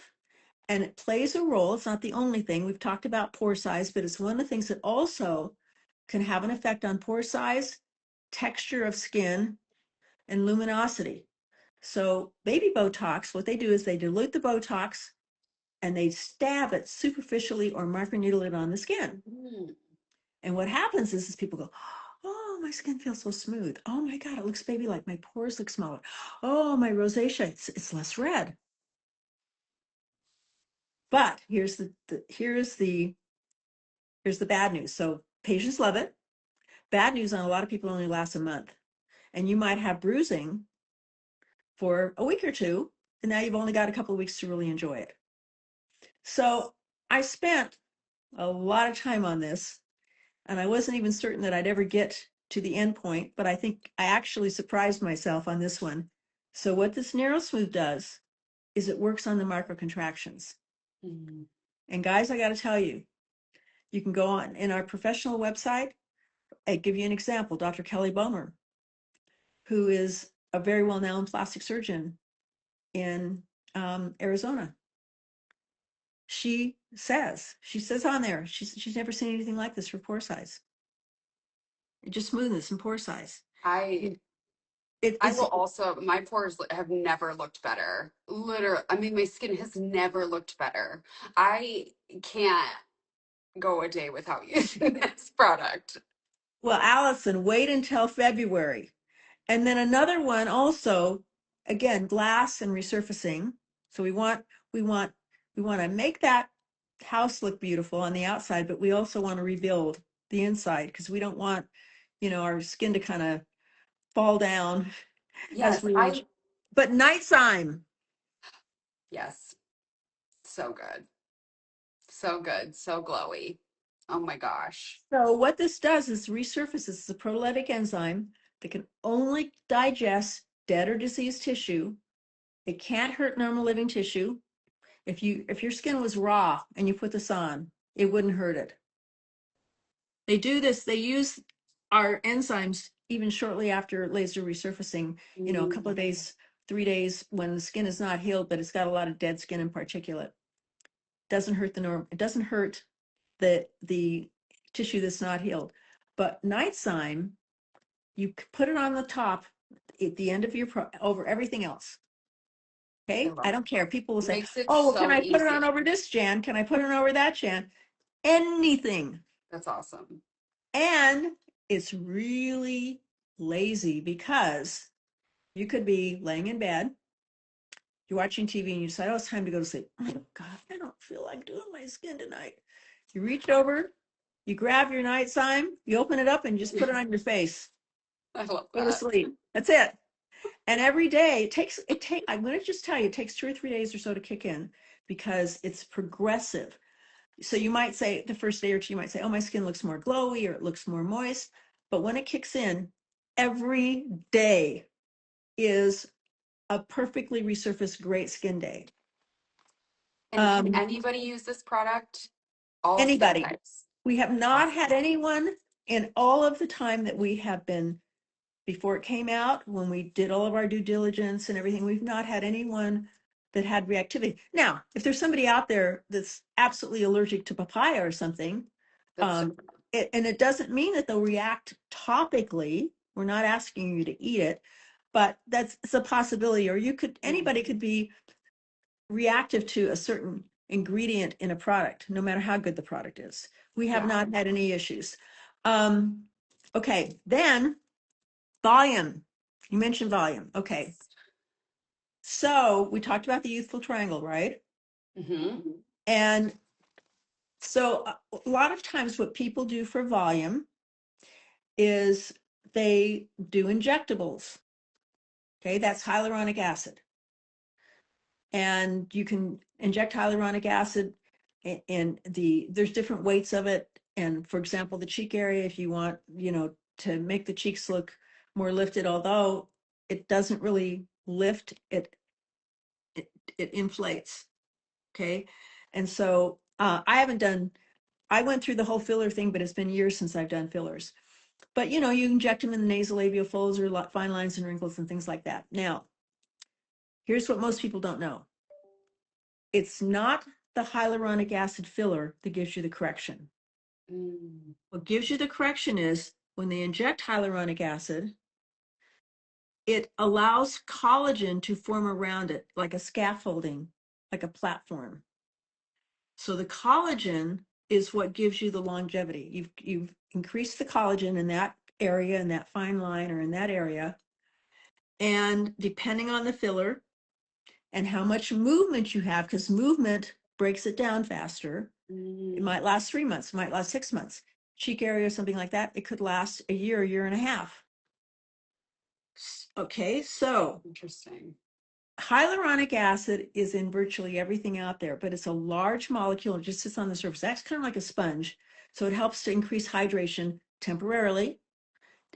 B: and it plays a role. It's not the only thing. We've talked about pore size, but it's one of the things that also can have an effect on pore size, texture of skin, and luminosity. So baby Botox, what they do is they dilute the Botox and they stab it superficially or microneedle it on the skin.
A: Mm.
B: And what happens is people go, oh, my skin feels so smooth. Oh my God, it looks baby-like. My pores look smaller. Oh, my rosacea, it's less red. But here's the bad news. So patients love it. Bad news on a lot of people only lasts a month. And you might have bruising for a week or two, and now you've only got a couple of weeks to really enjoy it. So I spent a lot of time on this, and I wasn't even certain that I'd ever get to the end point, but I think I actually surprised myself on this one. So what this NeuroSmooth does is it works on the microcontractions.
A: Mm.
B: And guys, I got to tell you, you can go on in our professional website. I give you an example, Dr. Kelly Bomer, who is a very well-known plastic surgeon in Arizona. She says on there, she's never seen anything like this for pore size. Just smoothness and pore size.
A: I
B: It
A: I
B: is
A: will also, my pores have never looked better. Literally, I mean, my skin has never looked better. I can't go a day without using this product.
B: well, Allison, wait until February. And then another one also, again, glass and resurfacing. So we want we want to make that house look beautiful on the outside, but we also want to rebuild the inside because we don't want, our skin to kind of fall down as
A: Yes,
B: we age. But nighttime.
A: yes, so good. So good, so glowy. Oh my gosh.
B: So what this does is resurfaces. It's a proteolytic enzyme that can only digest dead or diseased tissue. It can't hurt normal living tissue. If your skin was raw and you put this on, it wouldn't hurt it. They do this, they use our enzymes even shortly after laser resurfacing, a couple of
A: Mm,
B: days, 3 days when the skin is not healed, but it's got a lot of dead skin and particulate. Doesn't hurt the norm. It doesn't hurt the tissue that's not healed. But night sign, you put it on the top at the end of your over everything else.
A: I
B: Okay, I
A: love
B: don't care. People will
A: it.
B: say,
A: Makes it
B: "Oh, well, can
A: so
B: I put it on
A: easy.
B: over this, Jan? Can I put it over that, Jan?" Anything.
A: That's awesome.
B: And it's really lazy because you could be laying in bed, you're watching TV, and you decide, "Oh, it's time to go to sleep." Oh God, I don't feel like doing my skin tonight. You reach over, you grab your night sign, you open it up, and just put it on your face.
A: I love
B: Go to
A: that.
B: sleep. That's it. And every day I'm going to just tell you, it takes 2 or 3 days or so to kick in because it's progressive. So you might say the first day or two, you might say, "Oh, my skin looks more glowy or it looks more moist." But when it kicks in, every day is a perfectly resurfaced great skin day.
A: And can
B: Um,
A: anybody use this product? All skin
B: Anybody.
A: types.
B: We have not
A: Awesome.
B: had anyone in all of the time that we have been before it came out, when we did all of our due diligence and everything, we've not had anyone that had reactivity. Now, if there's somebody out there that's absolutely allergic to papaya or something,
A: That's
B: um,
A: different.
B: and it doesn't mean that they'll react topically. We're not asking you to eat it, but it's a possibility. Or
A: Mm,
B: anybody could be reactive to a certain ingredient in a product, no matter how good the product is. We have
A: yeah.
B: not had any issues. Um, okay, then volume. You mentioned volume. Okay.
A: Yes.
B: So we talked about the youthful triangle, right?
A: Hmm.
B: And so a lot of times what people do for volume is they do injectables. Okay, that's hyaluronic acid. And you can inject hyaluronic acid and there's different weights of it. And for example, the cheek area, if you want, to make the cheeks look more lifted, although it doesn't really lift, it, it inflates. Okay. And so I went through the whole filler thing, but it's been years since I've done fillers. But you inject them in the nasolabial folds or fine lines and wrinkles and things like that. Now, here's what most people don't know. It's not the hyaluronic acid filler that gives you the correction.
A: Mm,
B: What gives you the correction is when they inject hyaluronic acid, it allows collagen to form around it like a scaffolding, like a platform. So the collagen is what gives you the longevity. You've increased the collagen in that area, in that fine line, or in that area. And depending on the filler and how much movement you have, because movement breaks it down faster, it
A: mm,
B: might last 3 months, it might last 6 months. Cheek area or something like that, it could last a year and a half. Okay, so
A: interesting.
B: hyaluronic acid is in virtually everything out there, but it's a large molecule. It just sits on the surface. That's kind of like a sponge. So it helps to increase hydration temporarily.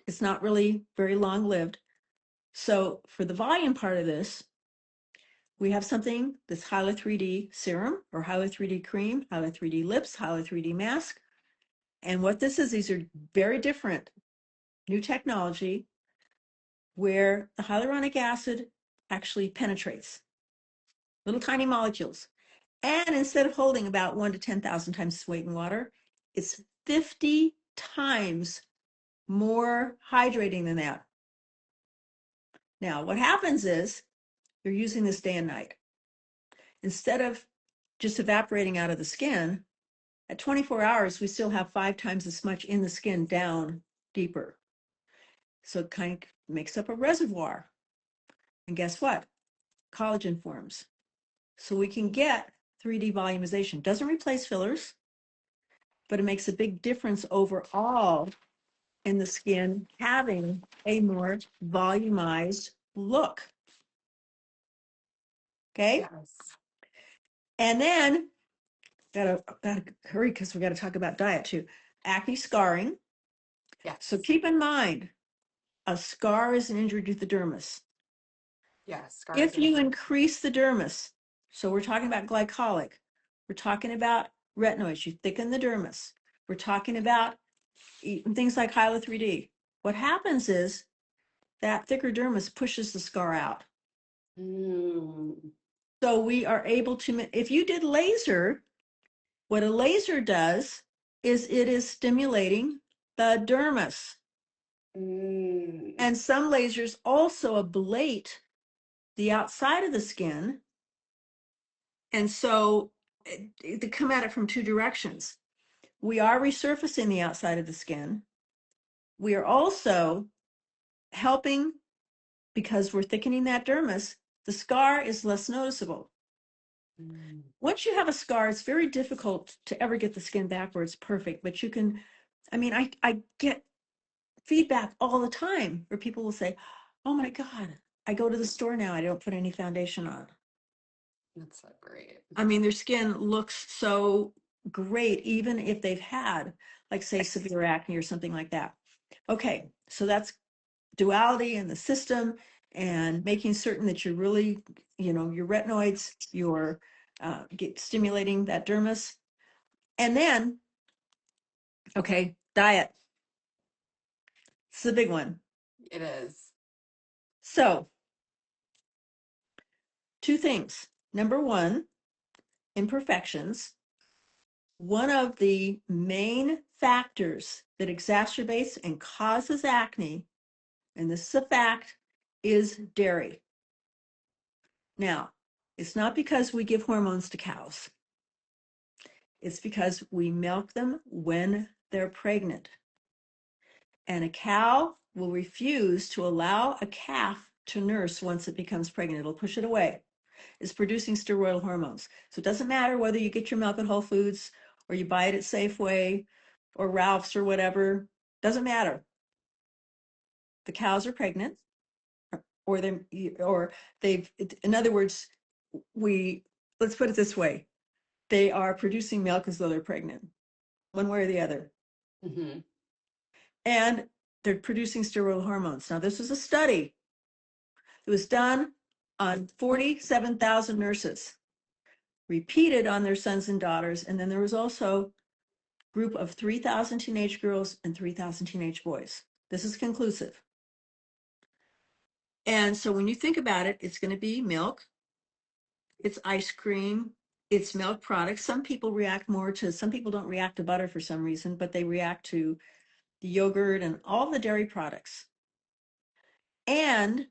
B: It's not really very long lived. So for the volume part of this, we have something that's Hyla 3D serum or Hyla 3D cream, Hyla 3D lips, Hyla 3D mask. And what this is, these are very different new technology where the hyaluronic acid actually penetrates little tiny molecules. And instead of holding about 1 to 10,000 times its weight in water, it's 50 times more hydrating than that. Now, what happens is you're using this day and night. Instead of just evaporating out of the skin, at 24 hours, we still have 5 times as much in the skin down deeper. So it kind of makes up a reservoir. And guess what? Collagen forms. So we can get 3D volumization. Doesn't replace fillers, but it makes a big difference overall in the skin having a more volumized look. Okay.
A: Yes.
B: And then gotta hurry because we got to talk about diet too. Acne scarring. So
A: Yes.
B: keep in mind, a scar is an injury to the dermis.
A: Yes. Scars
B: If
A: and
B: you
A: injuries.
B: increase the dermis, so we're talking about glycolic, we're talking about retinoids, you thicken the dermis. We're talking about things like Hyla 3D. What happens is that thicker dermis pushes the scar out.
A: Mm.
B: So we are able to, if you did laser, what a laser does is it is stimulating the dermis.
A: Mm.
B: And some lasers also ablate the outside of the skin. And so they come at it from two directions. We are resurfacing the outside of the skin. We are also helping, because we're thickening that dermis, the scar is less noticeable.
A: Mm.
B: Once you have a scar, it's very difficult to ever get the skin back where it's perfect, but you can, I mean, I get feedback all the time where people will say, oh my God, I go to the store now, I don't put any foundation on.
A: That's so great.
B: I mean, their skin looks so great, even if they've had, like, say, severe acne or something like that. Okay, so that's duality in the system and making certain that you're really, your retinoids, you're stimulating that dermis. And then, okay, diet. It's the big one.
A: It is.
B: So, two things. Number one, imperfections. One of the main factors that exacerbates and causes acne, and this is a fact, is dairy. Now, it's not because we give hormones to cows. It's because we milk them when they're pregnant. And a cow will refuse to allow a calf to nurse once it becomes pregnant. It'll push it away. It's producing steroidal hormones. So it doesn't matter whether you get your milk at Whole Foods or you buy it at Safeway or Ralph's or whatever. Doesn't matter. The cows are pregnant, or they've, in other words, let's put it this way. They are producing milk as though they're pregnant, one way or the other.
A: Mm-hmm.
B: And they're producing steroidal hormones. Now, this was a study. It was done on 47,000 nurses, repeated on their sons and daughters. And then there was also a group of 3,000 teenage girls and 3,000 teenage boys. This is conclusive. And so when you think about it, it's going to be milk, it's ice cream, it's milk products. Some people don't react to butter for some reason, but they react to the yogurt and all the dairy products. And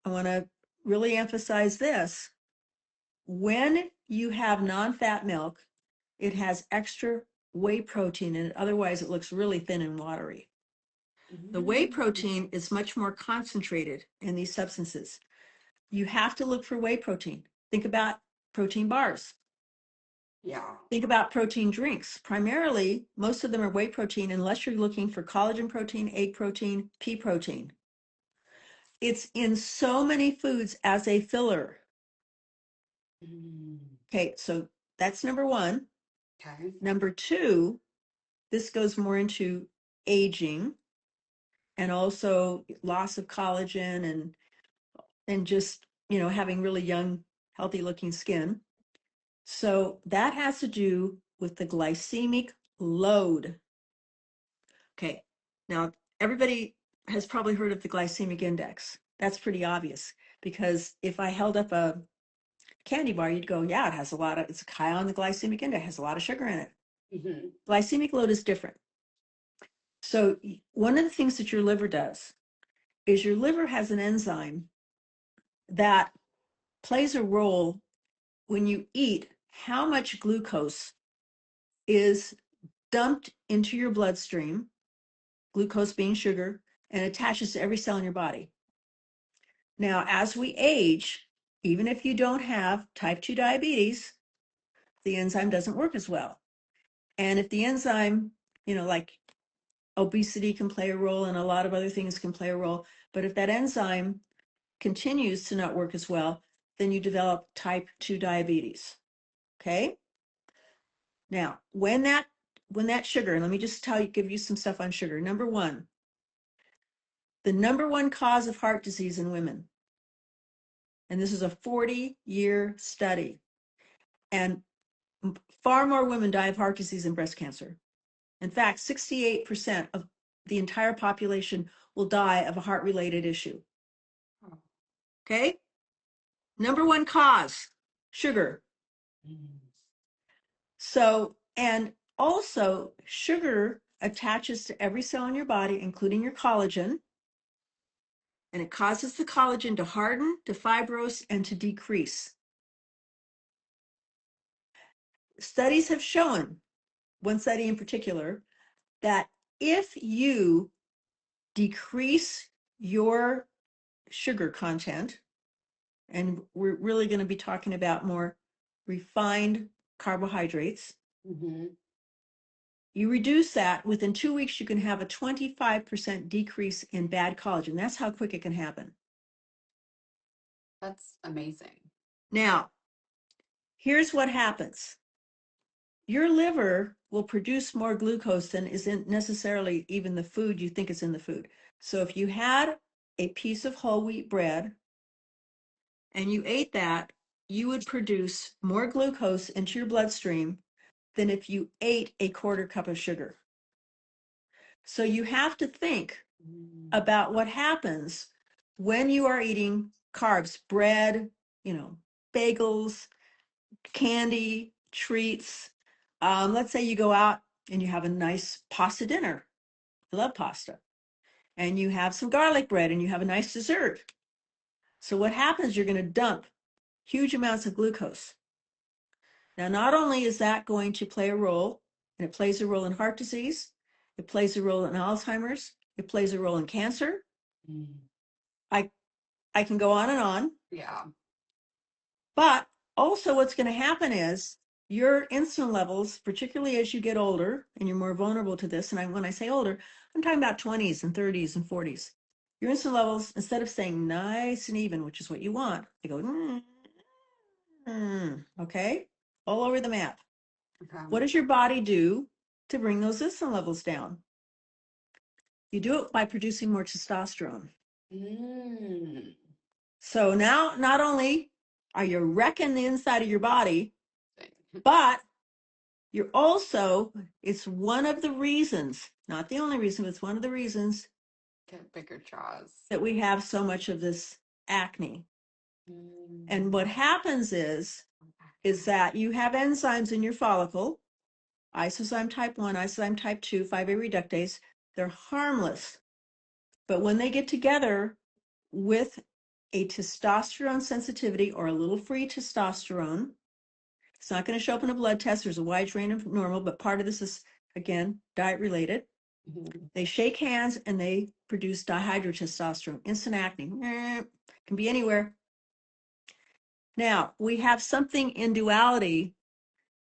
B: I want to really emphasize this. When you have non-fat milk, it has extra whey protein in it. Otherwise, it looks really thin and watery. The whey
A: Mm.
B: protein is much more concentrated in these substances. You have to look for whey protein. Think about protein bars.
A: Yeah.
B: Think about protein drinks. Primarily, most of them are whey protein unless you're looking for collagen protein, egg protein, pea protein. It's in so many foods as a filler.
A: Mm.
B: Okay, so that's number one.
A: Okay.
B: Number two, this goes more into aging and also loss of collagen and just, having really young, healthy looking skin. So that has to do with the glycemic load. Okay. Now, everybody has probably heard of the glycemic index. That's pretty obvious because if I held up a candy bar, you'd go, yeah, it's high on the glycemic index, has a lot of sugar in it.
A: Mm-hmm.
B: Glycemic load is different. So one of the things that your liver does is your liver has an enzyme that plays a role when you eat, how much glucose is dumped into your bloodstream, glucose being sugar, and attaches to every cell in your body. Now, as we age, even if you don't have type 2 diabetes, the enzyme doesn't work as well. And if the enzyme, like obesity can play a role and a lot of other things can play a role, but if that enzyme continues to not work as well, then you develop type 2 diabetes. Okay? Now, when that sugar, and let me just give you some stuff on sugar. Number one, the number one cause of heart disease in women, and this is a 40-year study, and far more women die of heart disease than breast cancer. In fact, 68% of the entire population will die of a heart-related issue.
A: Oh.
B: Okay? Number one cause, sugar. So, and also sugar attaches to every cell in your body, including your collagen, and it causes the collagen to harden, to fibrose, and to decrease. Studies have shown, one study in particular, that if you decrease your sugar content, and we're really going to be talking about more refined carbohydrates,
A: Mm-hmm.
B: you reduce that, within 2 weeks, you can have a 25% decrease in bad collagen. That's how quick it can happen.
A: That's amazing.
B: Now, here's what happens. Your liver will produce more glucose than isn't necessarily even the food you think is in the food. So if you had a piece of whole wheat bread and you ate that, you would produce more glucose into your bloodstream than if you ate a quarter cup of sugar. So you have to think about what happens when you are eating carbs, bread, bagels, candy, treats. Let's say you go out and you have a nice pasta dinner. I love pasta. And you have some garlic bread and you have a nice dessert. So what happens, you're going to dump huge amounts of glucose. Now, not only is that going to play a role, and it plays a role in heart disease, it plays a role in Alzheimer's, it plays a role in cancer. I I can go on,
A: Yeah.
B: but also what's going to happen is your insulin levels, particularly as you get older, and you're more vulnerable to this, and when I say older, I'm talking about 20s and 30s and 40s. Your insulin levels, instead of staying nice and even, which is what you want, they go, okay, all over the map.
A: Okay.
B: What does your body do to bring those insulin levels down? You do it by producing more testosterone.
A: Mm.
B: So now, not only are you wrecking the inside of your body, but you're also, it's one of the reasons, not the only reason, but it's one of the reasons
A: Get bigger jaws.
B: that we have so much of this acne.
A: Mm.
B: And what happens is that you have enzymes in your follicle, isozyme type 1, isozyme type 2, 5-A reductase. They're harmless. But when they get together with a testosterone sensitivity or a little free testosterone, it's not going to show up in a blood test. There's a wide range of normal, but part of this is, again, diet related.
A: Mm-hmm.
B: They shake hands and they produce dihydrotestosterone, instant acne. Can be anywhere. Now, we have something in duality,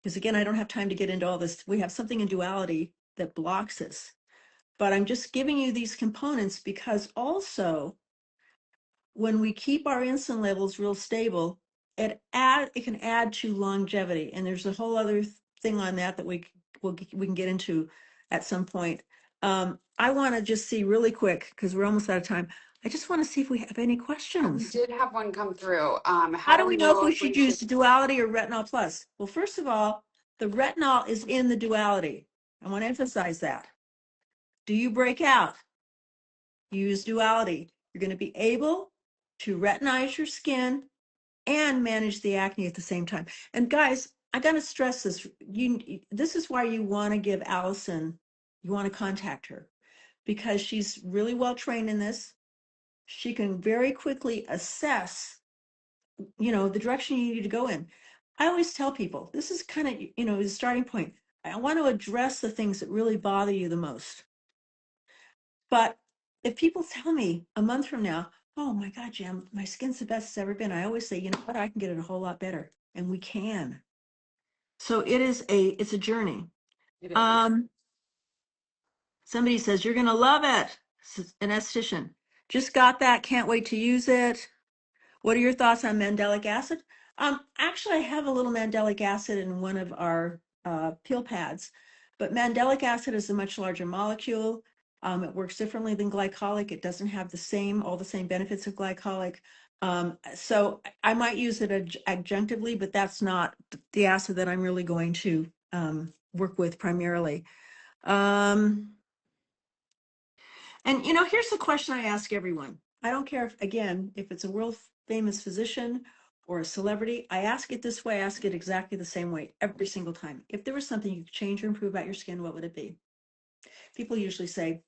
B: because again, I don't have time to get into all this. We have something in duality that blocks this. But I'm just giving you these components because also when we keep our insulin levels real stable, it can add to longevity. And there's a whole other thing on that we can get into at some point. I want to just see really quick, because we're almost out of time. I just want to see if we have any
A: We
B: questions.
A: did have one come through.
B: How
A: How
B: do
A: do
B: we
A: we
B: know if
A: know
B: we
A: if we
B: should
A: should?
B: use duality or retinol plus? Well, first of all, the retinol is in the duality. I want to emphasize that. Do you break out? Use duality. You're going to be able to retinize your skin and manage the acne at the same time. And guys, I got to stress this. This is why you want to give Allison, you want to contact her, because she's really well trained in this. She can very quickly assess, the direction you need to go in. I always tell people, this is kind of, the starting point. I want to address the things that really bother you the most. But if people tell me a month from now, oh my God, Jim, my skin's the best it's ever been, I always say, you know what, I can get it a whole lot better. And we can. So it's a journey.
A: It is.
B: Somebody says, you're gonna love it. An esthetician. Just got that, can't wait to use it. What are your thoughts on mandelic acid? Actually, I have a little mandelic acid in one of our peel pads, but mandelic acid is a much larger molecule. It works differently than glycolic. It doesn't have all the same benefits of glycolic. So I might use it adjunctively, but that's not the acid that I'm really going to work with primarily. And here's the question I ask everyone. I don't care if, again, if it's a world famous physician or a celebrity, I ask it this way, I ask it exactly the same way every single time. If there was something you could change or improve about your skin, what would it be? People usually say,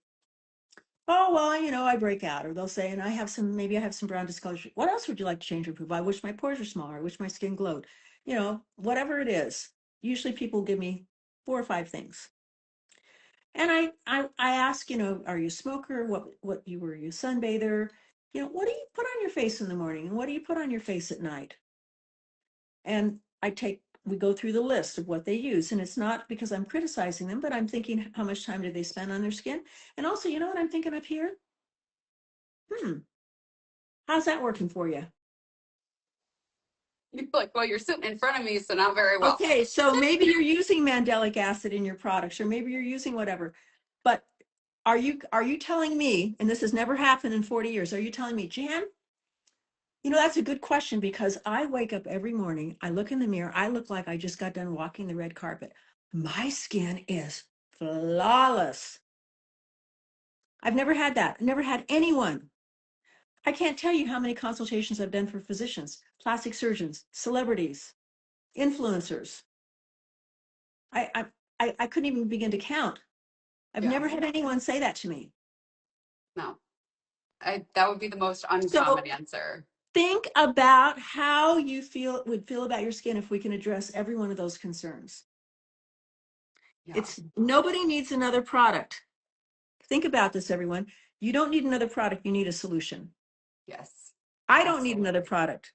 B: oh, well, I break out. Or they'll say, and maybe I have some brown discoloration. What else would you like to change or improve? I wish my pores were smaller. I wish my skin glowed. Whatever it is, usually people give me 4 or 5 things. And I ask, are you a smoker? What you were you a sunbather? What do you put on your face in the morning? And what do you put on your face at night? And we go through the list of what they use. And it's not because I'm criticizing them, but I'm thinking, how much time do they spend on their skin? And also, you know what I'm thinking up here? How's that working for you?
A: You're like, well, you're sitting in front of me, so not very well.
B: Okay, so maybe you're using mandelic acid in your products, or maybe you're using whatever. But are you telling me, and this has never happened in 40 years, are you telling me, Jan, that's a good question because I wake up every morning, I look in the mirror, I look like I just got done walking the red carpet. My skin is flawless. I've never had that. I've never had anyone. I can't tell you how many consultations I've done for physicians, plastic surgeons, celebrities, influencers. I couldn't even begin to count. I've
A: Yeah,
B: never had anyone say that to me.
A: no, that would be the most
B: So
A: uncommon answer.
B: think would feel about your skin if we can address every one of those concerns.
A: Yeah,
B: It's nobody needs another product. Think about this, everyone. You don't need another product, you need a solution.
A: yes,
B: I don't need another
A: absolutely.
B: product.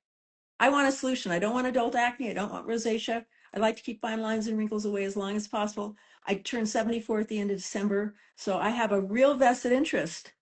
B: I want a solution. I don't want adult acne. I don't want rosacea. I like to keep fine lines and wrinkles away as long as possible. I turned 74 at the end of December, so I have a real vested interest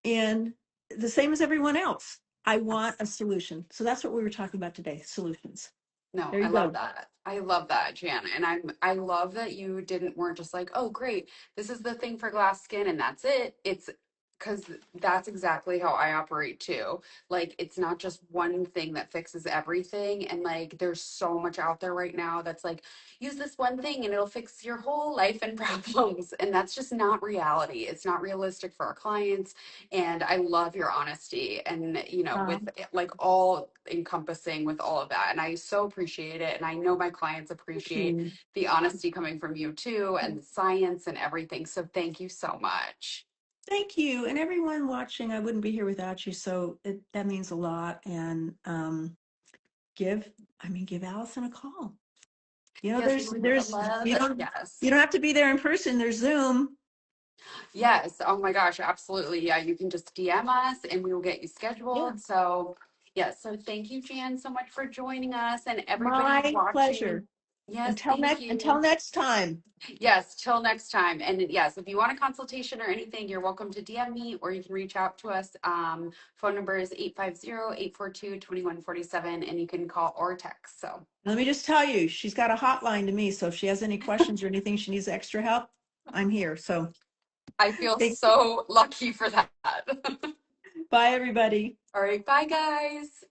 B: in the same as everyone else. I want a solution. So that's what we were talking about today, solutions.
A: No,
B: There
A: I
B: you
A: love
B: go.
A: that. I love that, Jan. And I love that you weren't just like, oh great, this is the thing for glass skin and that's it. It's because that's exactly how I operate too. Like it's not just one thing that fixes everything. And like there's so much out there right now that's like, use this one thing and it'll fix your whole life and problems. And that's just not reality. It's not realistic for our clients. And I love your honesty and, with like all encompassing with all of that. And I so appreciate it. And I know my clients
B: Thank
A: appreciate
B: you.
A: the honesty coming from you too, and the science and everything. So thank you so much.
B: Thank you. And everyone watching, I wouldn't be here without you. So that means a lot. And give, give Allison a call.
A: Yes, we would love,
B: You
A: yes.
B: don't have to be there in person. There's Zoom.
A: Yes. Oh my gosh, absolutely. Yeah, you can just DM us and we will get you
B: Yeah.
A: scheduled. So, yes. So, thank you, Jan, so much for joining us and everybody
B: My
A: watching.
B: pleasure.
A: Yes,
B: Until
A: thank
B: next, until
A: you.
B: next time.
A: Yes, till next time. And yes, if you want a consultation or anything, you're welcome to DM me or you can reach out to us. Phone number is 850-842-2147 and you can call or text. So
B: Let me just tell you, she's got a hotline to me. So if she has any questions or anything, she needs extra help, I'm here. So
A: I feel
B: thank,
A: so lucky for that.
B: bye, everybody.
A: All right, bye guys.